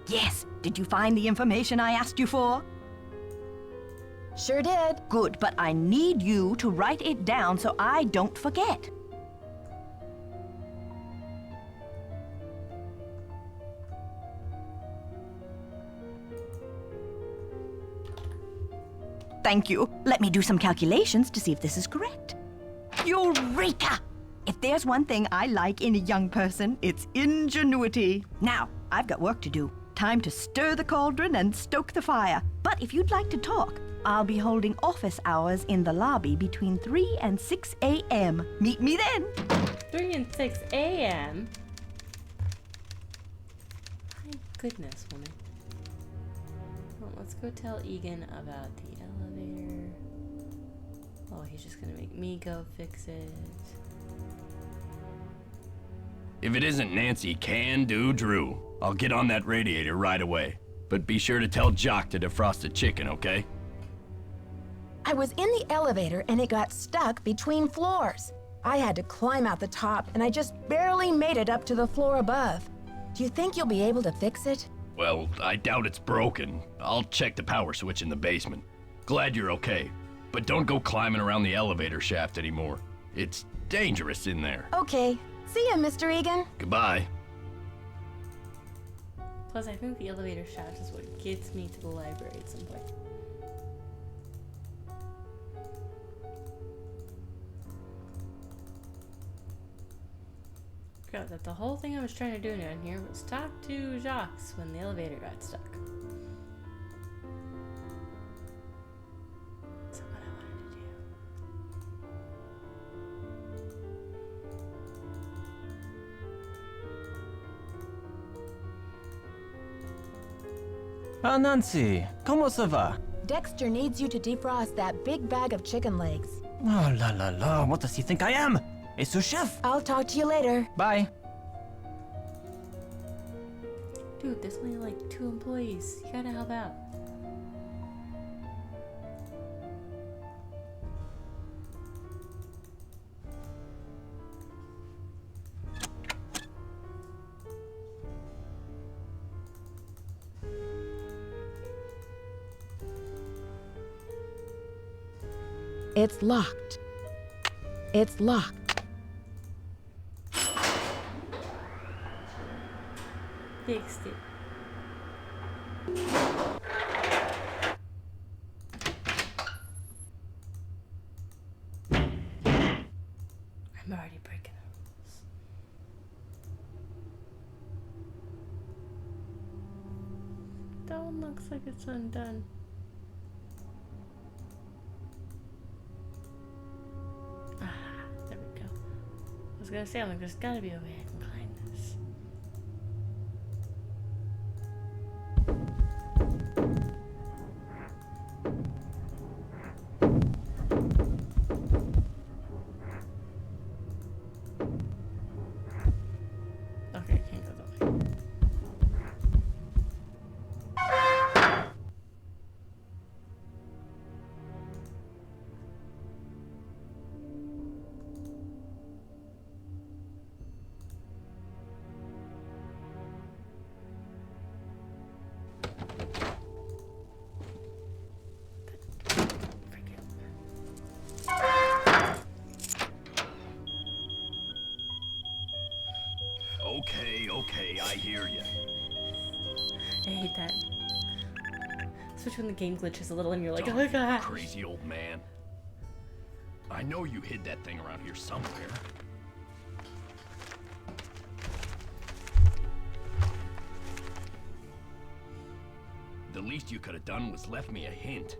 Yes, did you find the information I asked you for? Sure did. Good, but I need you to write it down so I don't forget. Thank you. Let me do some calculations to see if this is correct. Eureka! If there's one thing I like in a young person, it's ingenuity. Now, I've got work to do. Time to stir the cauldron and stoke the fire. But if you'd like to talk, I'll be holding office hours in the lobby between 3 and 6 a.m. Meet me then. 3 and 6 a.m. My goodness, woman. Well, let's go tell Egan about the elevator. Oh, he's just gonna make me go fix it. If it isn't Nancy Can-Do Drew, I'll get on that radiator right away. But be sure to tell Jock to defrost the chicken, okay? I was in the elevator and it got stuck between floors. I had to climb out the top and I just barely made it up to the floor above. Do you think you'll be able to fix it? Well, I doubt it's broken. I'll check the power switch in the basement. Glad you're okay. But don't go climbing around the elevator shaft anymore. It's dangerous in there. Okay. See ya, Mr. Egan. Goodbye. Plus, I think the elevator shaft is what gets me to the library at some point. Forgot that the whole thing I was trying to do down here was talk to Jacques when the elevator got stuck. That's what I wanted to do. Ah, Nancy, comment ça va? Dexter needs you to defrost that big bag of chicken legs. Oh la la la, what does he think I am? A sous chef? I'll talk to you later. Bye. Dude, there's only like 2 employees. You gotta help out. It's locked. It's locked. Fixed it. I'm already breaking the rules. That one looks like it's undone. Ah, there we go. I was gonna say, I'm like, there's gotta be a way I can climb this. Okay, I can't go that way. Okay, I hear you. I hate that. Especially when the game glitches a little and you're like, oh my god. Crazy old man. I know you hid that thing around here somewhere. The least you could have done was left me a hint.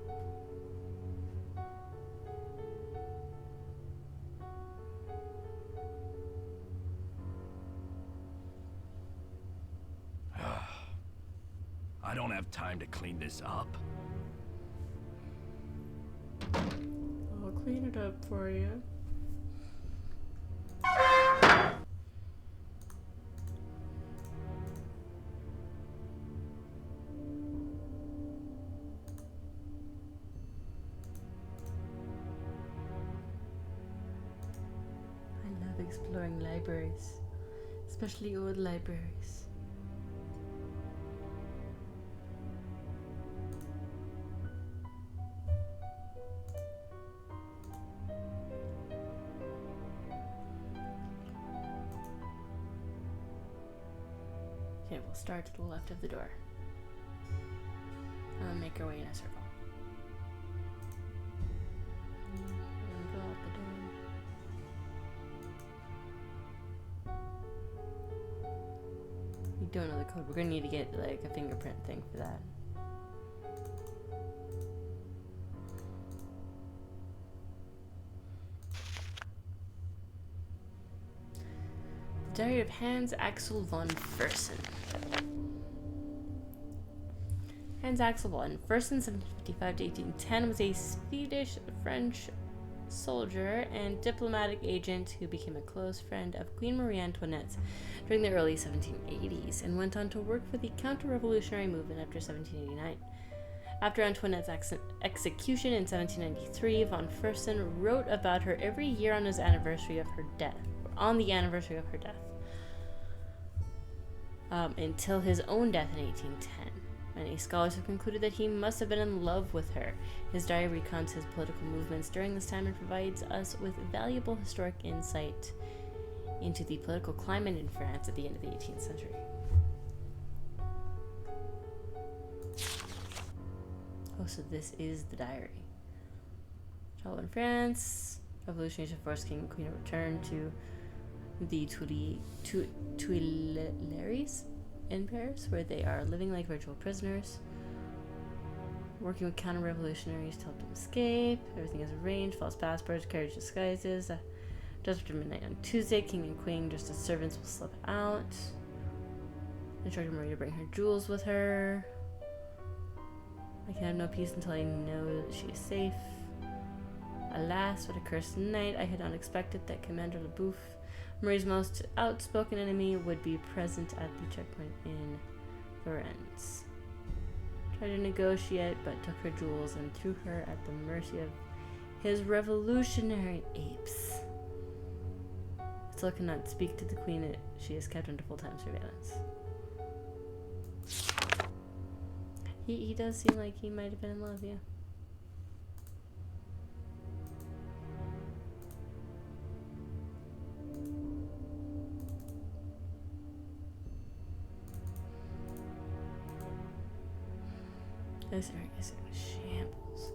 I don't have time to clean this up. I'll clean it up for you. I love exploring libraries, especially old libraries. Okay, we'll start to the left of the door. And make our way in a circle. And go out the door. We don't know the code. We're gonna need to get like a fingerprint thing for that. Diary of Hans Axel von Fersen. Hans Axel von Fersen, 1755 to 1810, was a Swedish-French soldier and diplomatic agent who became a close friend of Queen Marie Antoinette during the early 1780s and went on to work for the counter-revolutionary movement after 1789. After Antoinette's execution in 1793, von Fersen wrote about her every year on the anniversary of her death. Until his own death in 1810. Many scholars have concluded that he must have been in love with her. His diary recounts his political movements during this time and provides us with valuable historic insight into the political climate in France at the end of the 18th century. Oh, so this is the diary. Travel in France. Revolutionary forced King and Queen returned to the Tuileries in Paris, where they are living like virtual prisoners, working with counter-revolutionaries to help them escape. Everything is arranged: false passports, carriage disguises. Just after midnight on Tuesday, King and Queen, just as servants, will slip out. Instructed Marie to bring her jewels with her. I can have no peace until I know that she is safe. Alas, what a cursed night. I had not expected that Commander LeBouf, Marie's most outspoken enemy, would be present at the checkpoint in Lorenz. Tried to negotiate, but took her jewels and threw her at the mercy of his revolutionary apes. Still cannot speak to the queen. She is kept under full-time surveillance. He does seem like he might have been in love, yeah. This area is in shambles.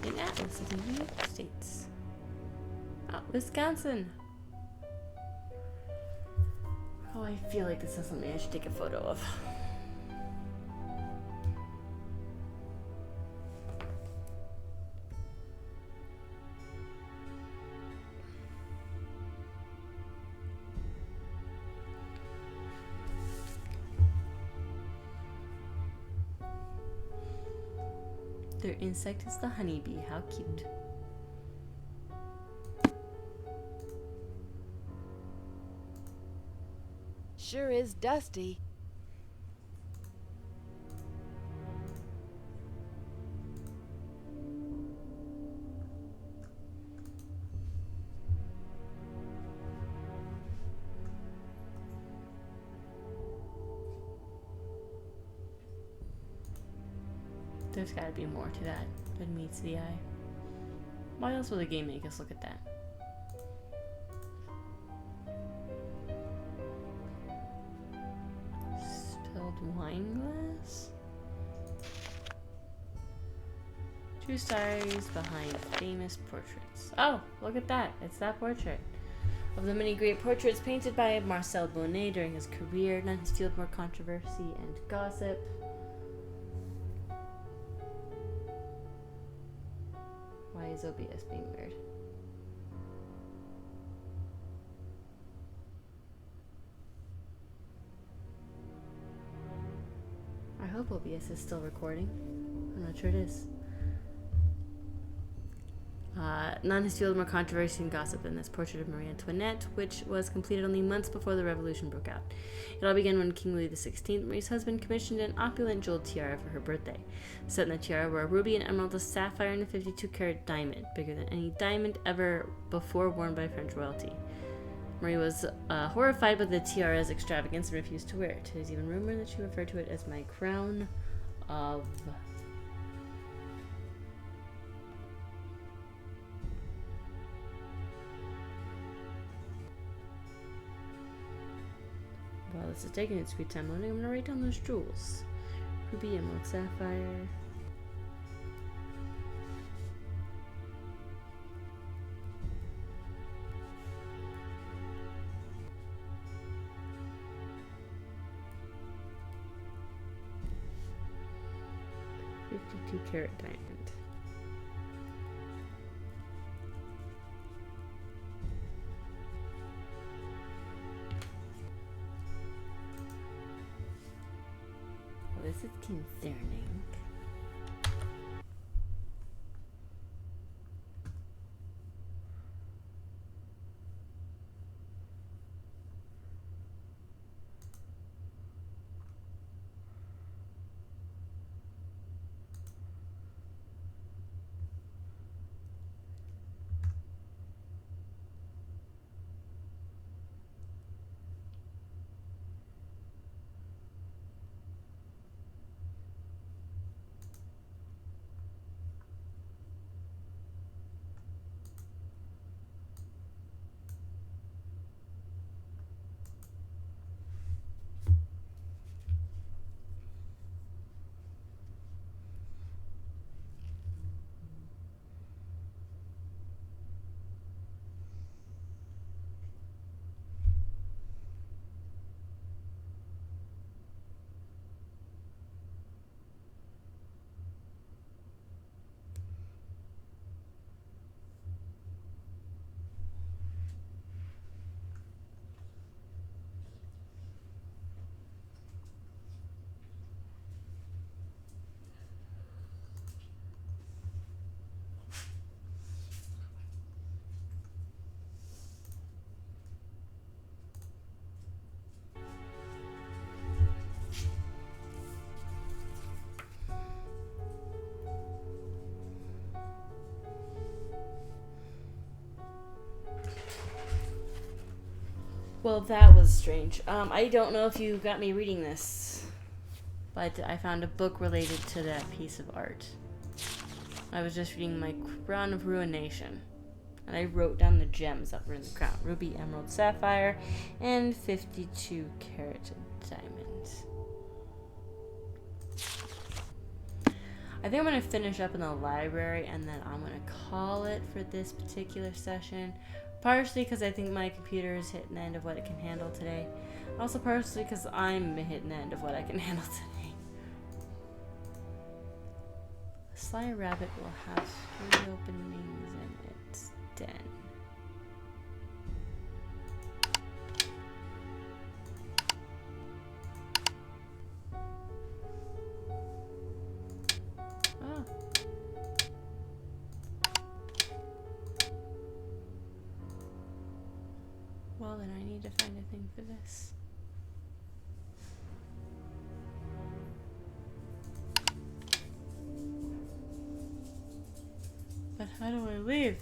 In Atlas of the United States. Oh, Wisconsin. Oh, I feel like this is something I should take a photo of. Their insect is the honeybee. How cute. Sure is dusty. There's gotta be more to that than meets the eye. Why else would the game make us look at that? Spilled wine glass? True stories behind famous portraits. Oh, look at that. It's that portrait. Of the many great portraits painted by Marcel Bonnet during his career, none has fueled more controversy and gossip. Why is OBS being weird? I hope OBS is still recording. I'm not sure it is. None has fueled more controversy and gossip than this portrait of Marie Antoinette, which was completed only months before the revolution broke out. It all began when King Louis XVI, Marie's husband, commissioned an opulent jeweled tiara for her birthday. Set in the tiara were a ruby, an emerald, a sapphire, and a 52-carat diamond, bigger than any diamond ever before worn by French royalty. Marie was horrified by the tiara's extravagance and refused to wear it. It is even rumored that she referred to it as my crown of... While this is taking its sweet time loading, I'm gonna write down those jewels. Ruby, emerald, sapphire. $52-carat diamond. Well, this is concerning. Well, that was strange. I don't know if you got me reading this, but I found a book related to that piece of art. I was just reading my Crown of Ruination, and I wrote down the gems that were in the crown: ruby, emerald, sapphire, and 52 carat diamonds. I think I'm going to finish up in the library, and then I'm going to call it for this particular session. Partially because I think my computer is hitting the end of what it can handle today. Also partially because I'm hitting the end of what I can handle today. A sly rabbit will have 3 openings in its den. Oh. Well, then I need to find a thing for this. But how do I leave?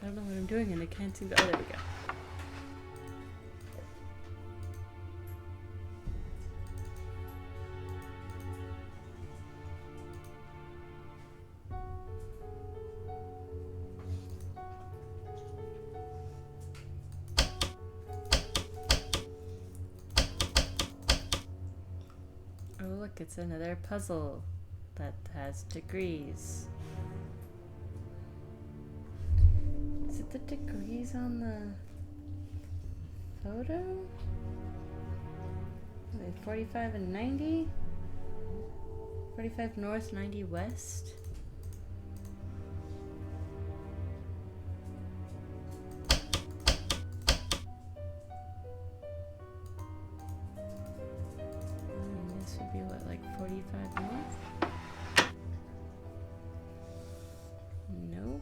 I don't know what I'm doing and I can't seem to. Oh, there we go. Oh, look, it's another puzzle that has degrees. Is it the degrees on the photo? Are they 45 and 90? 45 north, 90 west? This would be what, like 45 north? Nope.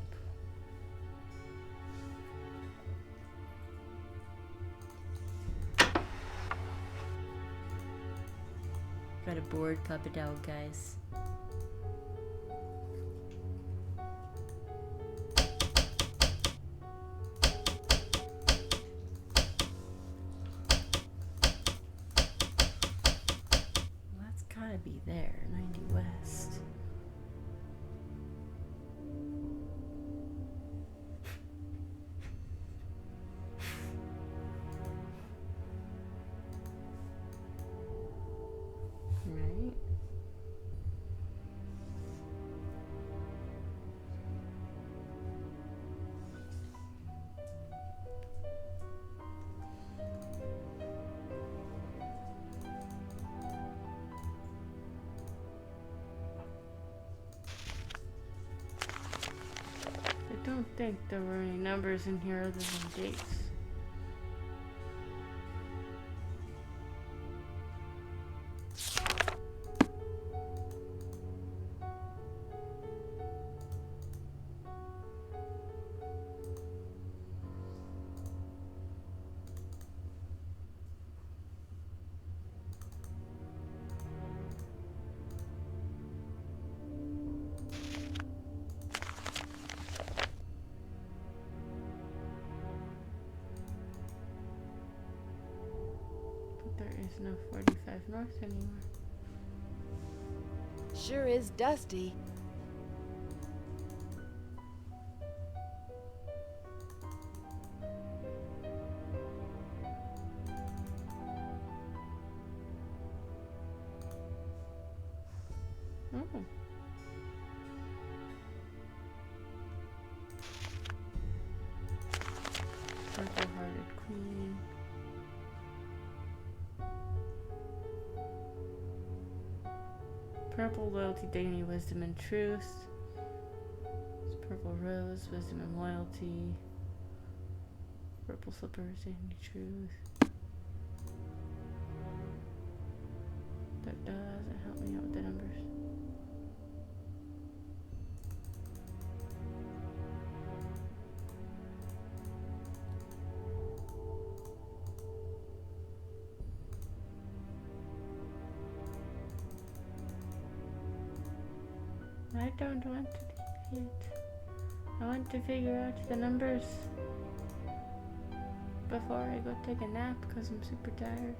Got a bored puppet dog, guys. Well, that's gotta be there, 90 west. Right. I don't think there were any numbers in here other than dates. There is no 45 north anymore. Sure is dusty. Oh. Purple-hearted queen. Purple, loyalty, dignity, wisdom, and truth. It's purple rose, wisdom and loyalty. Purple slippers, dignity, truth. That doesn't help me out with the numbers. I don't want to leave yet. I want to figure out the numbers before I go take a nap because I'm super tired.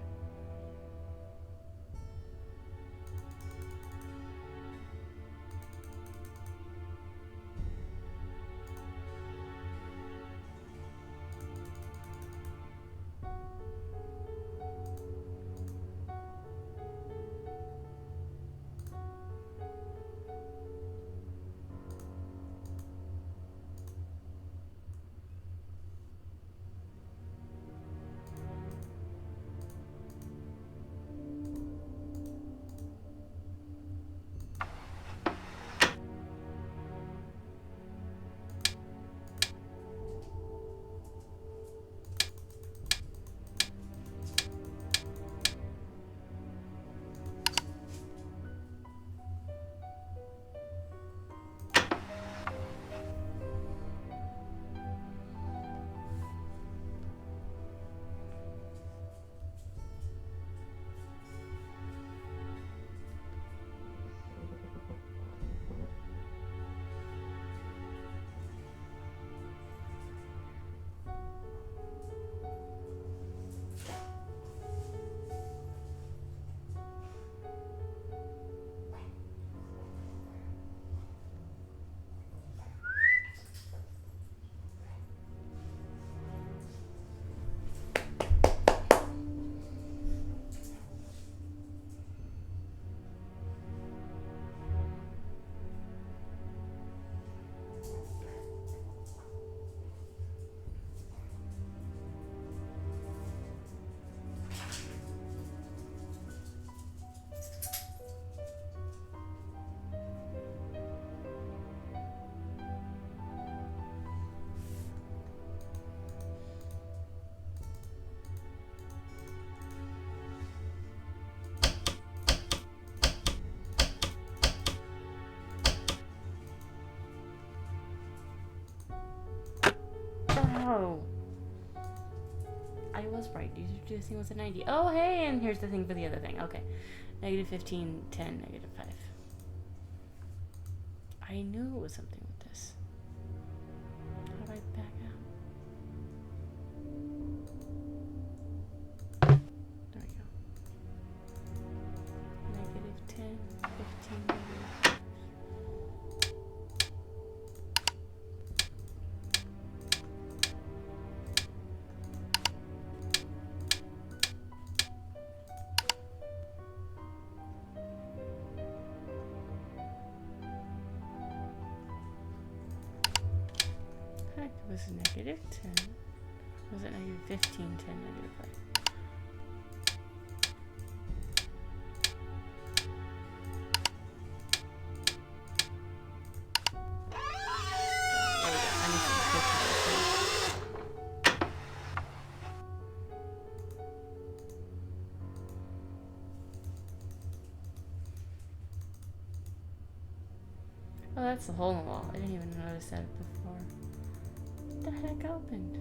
Oh. I was right. This thing was a 90. Oh, hey, and here's the thing for the other thing. Okay. Negative 15, 10, negative 5. I knew it was something with this. How do I back out? There we go. Negative 10, 15, negative 5. Heck, it was negative 10. Was it negative 15, 10, negative 5? Oh, that's the hole in the wall. I didn't even notice that before. What the heck opened?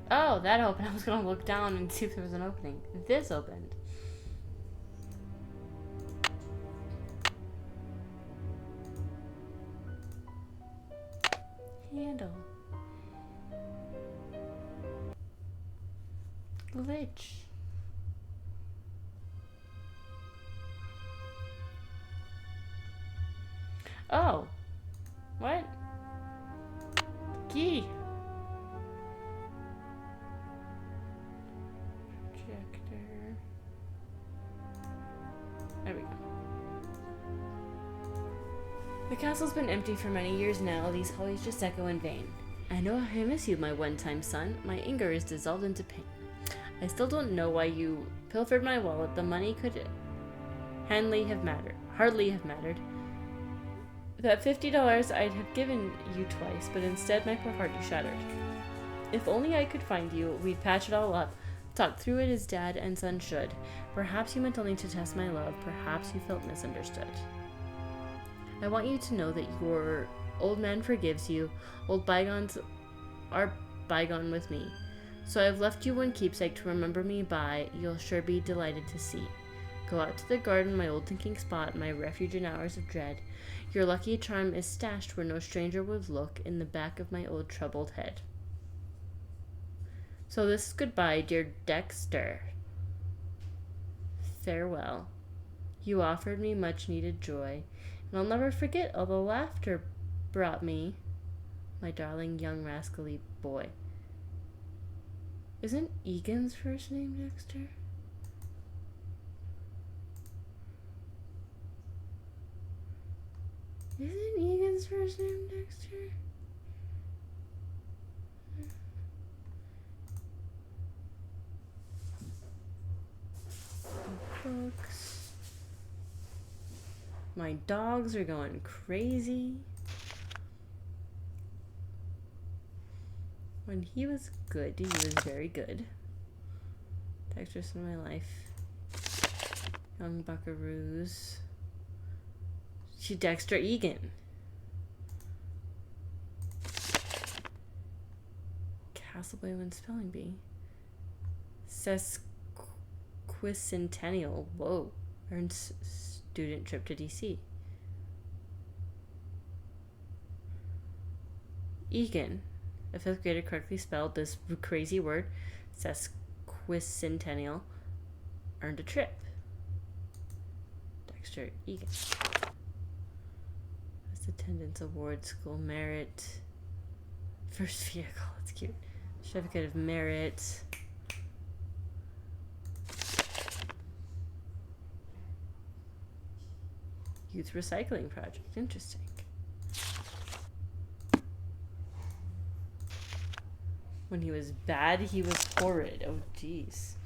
Oh, that opened. I was gonna look down and see if there was an opening. This opened. Handle. Glitch. Oh. What? Key. Projector. There we go. The castle's been empty for many years now. These hallways just echo in vain. I know I miss you, my one-time son. My anger is dissolved into pain. I still don't know why you pilfered my wallet. The money could hardly have mattered. That $50 I'd have given you twice, but instead my poor heart you shattered. If only I could find you, we'd patch it all up, talk through it as dad and son should. Perhaps you meant only to test my love, perhaps you felt misunderstood. I want you to know that your old man forgives you, old bygones are bygone with me. So I've left you one keepsake to remember me by. You'll sure be delighted to see. Go out to the garden, my old thinking spot, my refuge in hours of dread. Your lucky charm is stashed where no stranger would look, in the back of my old troubled head. So this is goodbye, dear Dexter. Farewell. You offered me much needed joy, and I'll never forget all the laughter brought me, my darling young rascally boy. Isn't Egan's first name Dexter? Isn't Egan's first name Dexter? Books. My dogs are going crazy. When he was good, he was very good. Dexter's in my life. Young buckaroos. She Dexter Egan. Castleboy when spelling bee. Sesquicentennial. Whoa. Earns student trip to DC. Egan. A fifth grader correctly spelled this crazy word, sesquicentennial, earned a trip. Dexter Egan. Best attendance award, school merit, first vehicle, that's cute. Certificate of merit. Youth recycling project, interesting. When he was bad, he was horrid. Oh, jeez.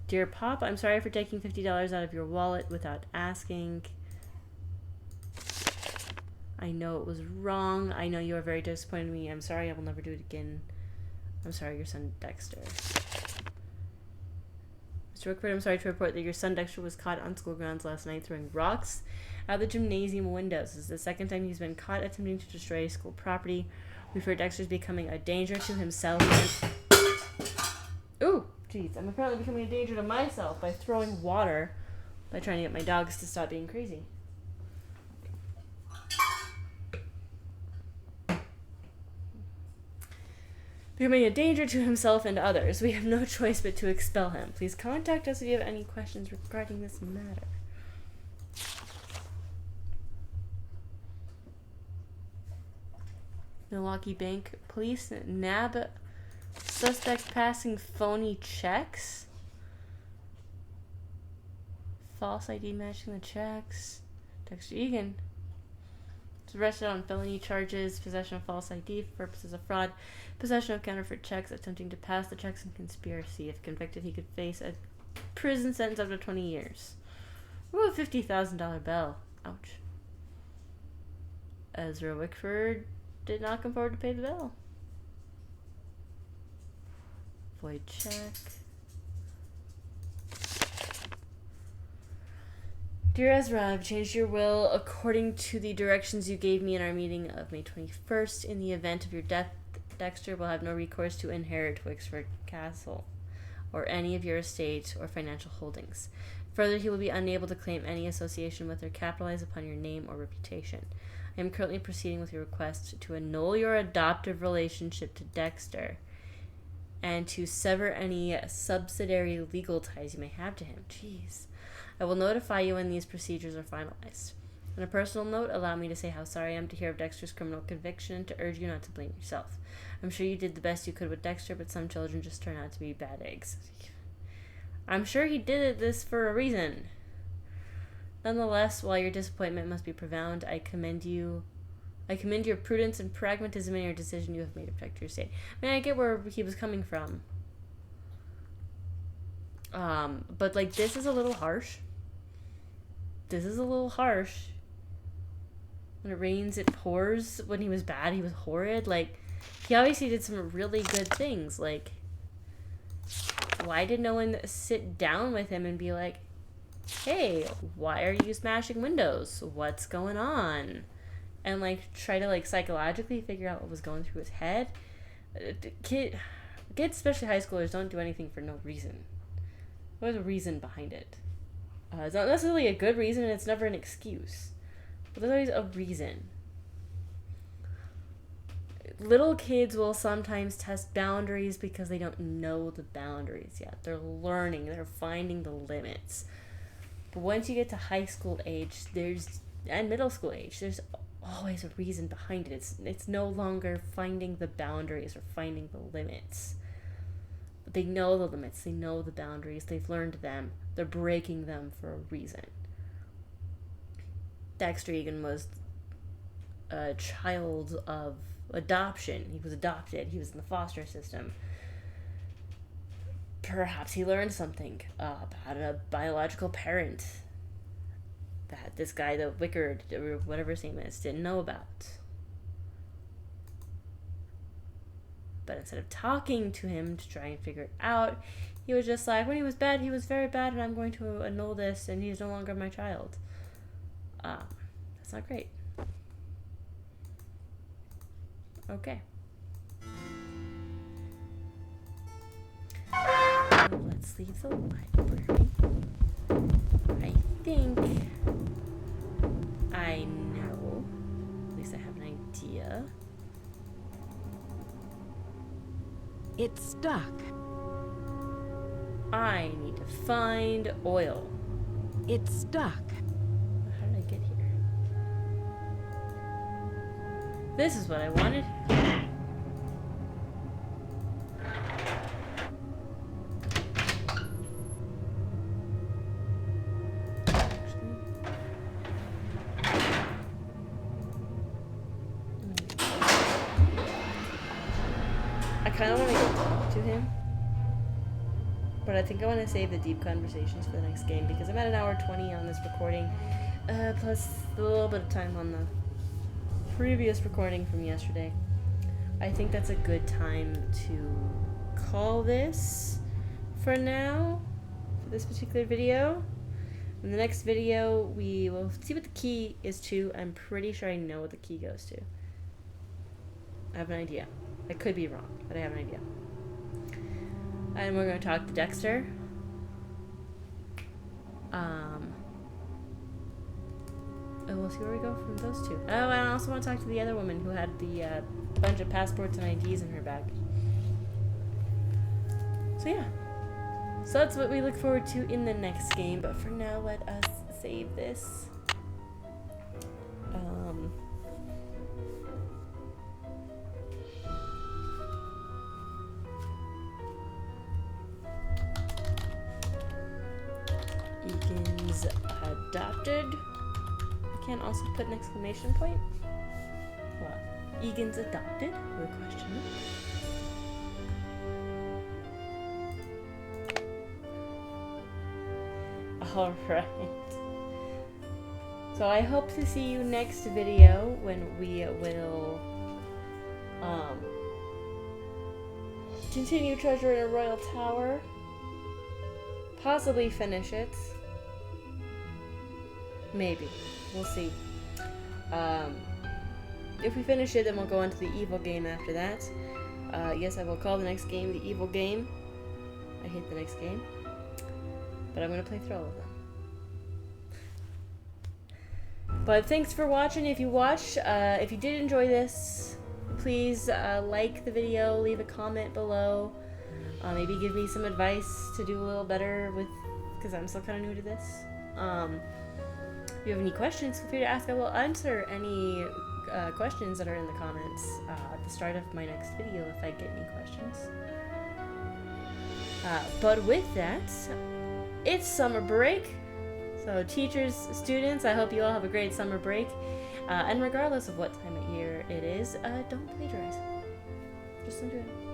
Dear Pop, I'm sorry for taking $50 out of your wallet without asking. I know it was wrong. I know you are very disappointed in me. I'm sorry. I will never do it again. I'm sorry, your son Dexter. Mr. Wickford, I'm sorry to report that your son Dexter was caught on school grounds last night throwing rocks out the gymnasium windows. This is the second time he's been caught attempting to destroy school property. We've heard Dexter's becoming a danger to himself and... Ooh, jeez. I'm apparently becoming a danger to myself by throwing water by trying to get my dogs to stop being crazy. Becoming a danger to himself and others. We have no choice but to expel him. Please contact us if you have any questions regarding this matter. Milwaukee Bank police nab suspect passing phony checks. False ID matching the checks. Dexter Egan was arrested on felony charges, possession of false ID for purposes of fraud, possession of counterfeit checks, attempting to pass the checks, and conspiracy. If convicted, he could face a prison sentence up to 20 years. Ooh, a $50,000 bail. Ouch. Ezra Wickford did not come forward to pay the bill. Void check. Dear Ezra, I've changed your will according to the directions you gave me in our meeting of May 21st. In the event of your death, Dexter will have no recourse to inherit Wickford Castle or any of your estate or financial holdings. Further, he will be unable to claim any association with or capitalize upon your name or reputation. I am currently proceeding with your request to annul your adoptive relationship to Dexter and to sever any subsidiary legal ties you may have to him. Jeez. I will notify you when these procedures are finalized. On a personal note, allow me to say how sorry I am to hear of Dexter's criminal conviction and to urge you not to blame yourself. I'm sure you did the best you could with Dexter, but some children just turn out to be bad eggs. I'm sure he did this for a reason. Nonetheless, while your disappointment must be profound, I commend your prudence and pragmatism in your decision you have made to protect your state. I mean, I get where he was coming from. But, like, this is a little harsh. This is a little harsh. When it rains, it pours. When he was bad, he was horrid. Like, he obviously did some really good things. Like, why did no one sit down with him and be like, hey, why are you smashing windows? What's going on? And, like, try to, like, psychologically figure out what was going through his head. kids, especially high schoolers, don't do anything for no reason. There's a reason behind it. It's not necessarily a good reason, and it's never an excuse. But there's always a reason. Little kids will sometimes test boundaries because they don't know the boundaries yet. They're learning, they're finding the limits. But once you get to high school age, and middle school age, there's always a reason behind it. It's no longer finding the boundaries or finding the limits. But they know the limits, they know the boundaries, they've learned them, they're breaking them for a reason. Dexter Egan was a child of adoption. He was adopted. He was in the foster system. Perhaps he learned something about a biological parent that this guy, the Wickard, or whatever his name is, didn't know about. But instead of talking to him to try and figure it out, he was just like, when he was bad, he was very bad, and I'm going to annul this, and he's no longer my child. That's not great. Okay. Let's leave the library. I think I know. At least I have an idea. It's stuck. I need to find oil. It's stuck. How did I get here? This is what I wanted. I kind of want to go talk to him, but I think I want to save the deep conversations for the next game because I'm at 1:20 on this recording, plus a little bit of time on the previous recording from yesterday. I think that's a good time to call this for now, for this particular video. In the next video, we will see what the key is to. I'm pretty sure I know what the key goes to. I have an idea. I could be wrong, but I have an idea. And we're going to talk to Dexter. And we'll see where we go from those two. Oh, and I also want to talk to the other woman who had the bunch of passports and IDs in her bag. So yeah. So that's what we look forward to in the next game. But for now, let us save this. Egan's adopted. I can also put an exclamation point. What? Egan's adopted? Or a question mark? Alright. So I hope to see you next video when we will continue Treasure in a Royal Tower. Possibly finish it. Maybe. We'll see. If we finish it, then we'll go on to the evil game after that. Yes, I will call the next game the evil game. I hate the next game. But I'm going to play through all of them. But thanks for watching. If you watched, if you did enjoy this, please like the video, leave a comment below. Maybe give me some advice to do a little better with, because I'm still kind of new to this. If you have any questions, feel free to ask. I will answer any questions that are in the comments at the start of my next video if I get any questions. But with that, it's summer break. So teachers, students, I hope you all have a great summer break. And regardless of what time of year it is, don't plagiarize. Just don't do it.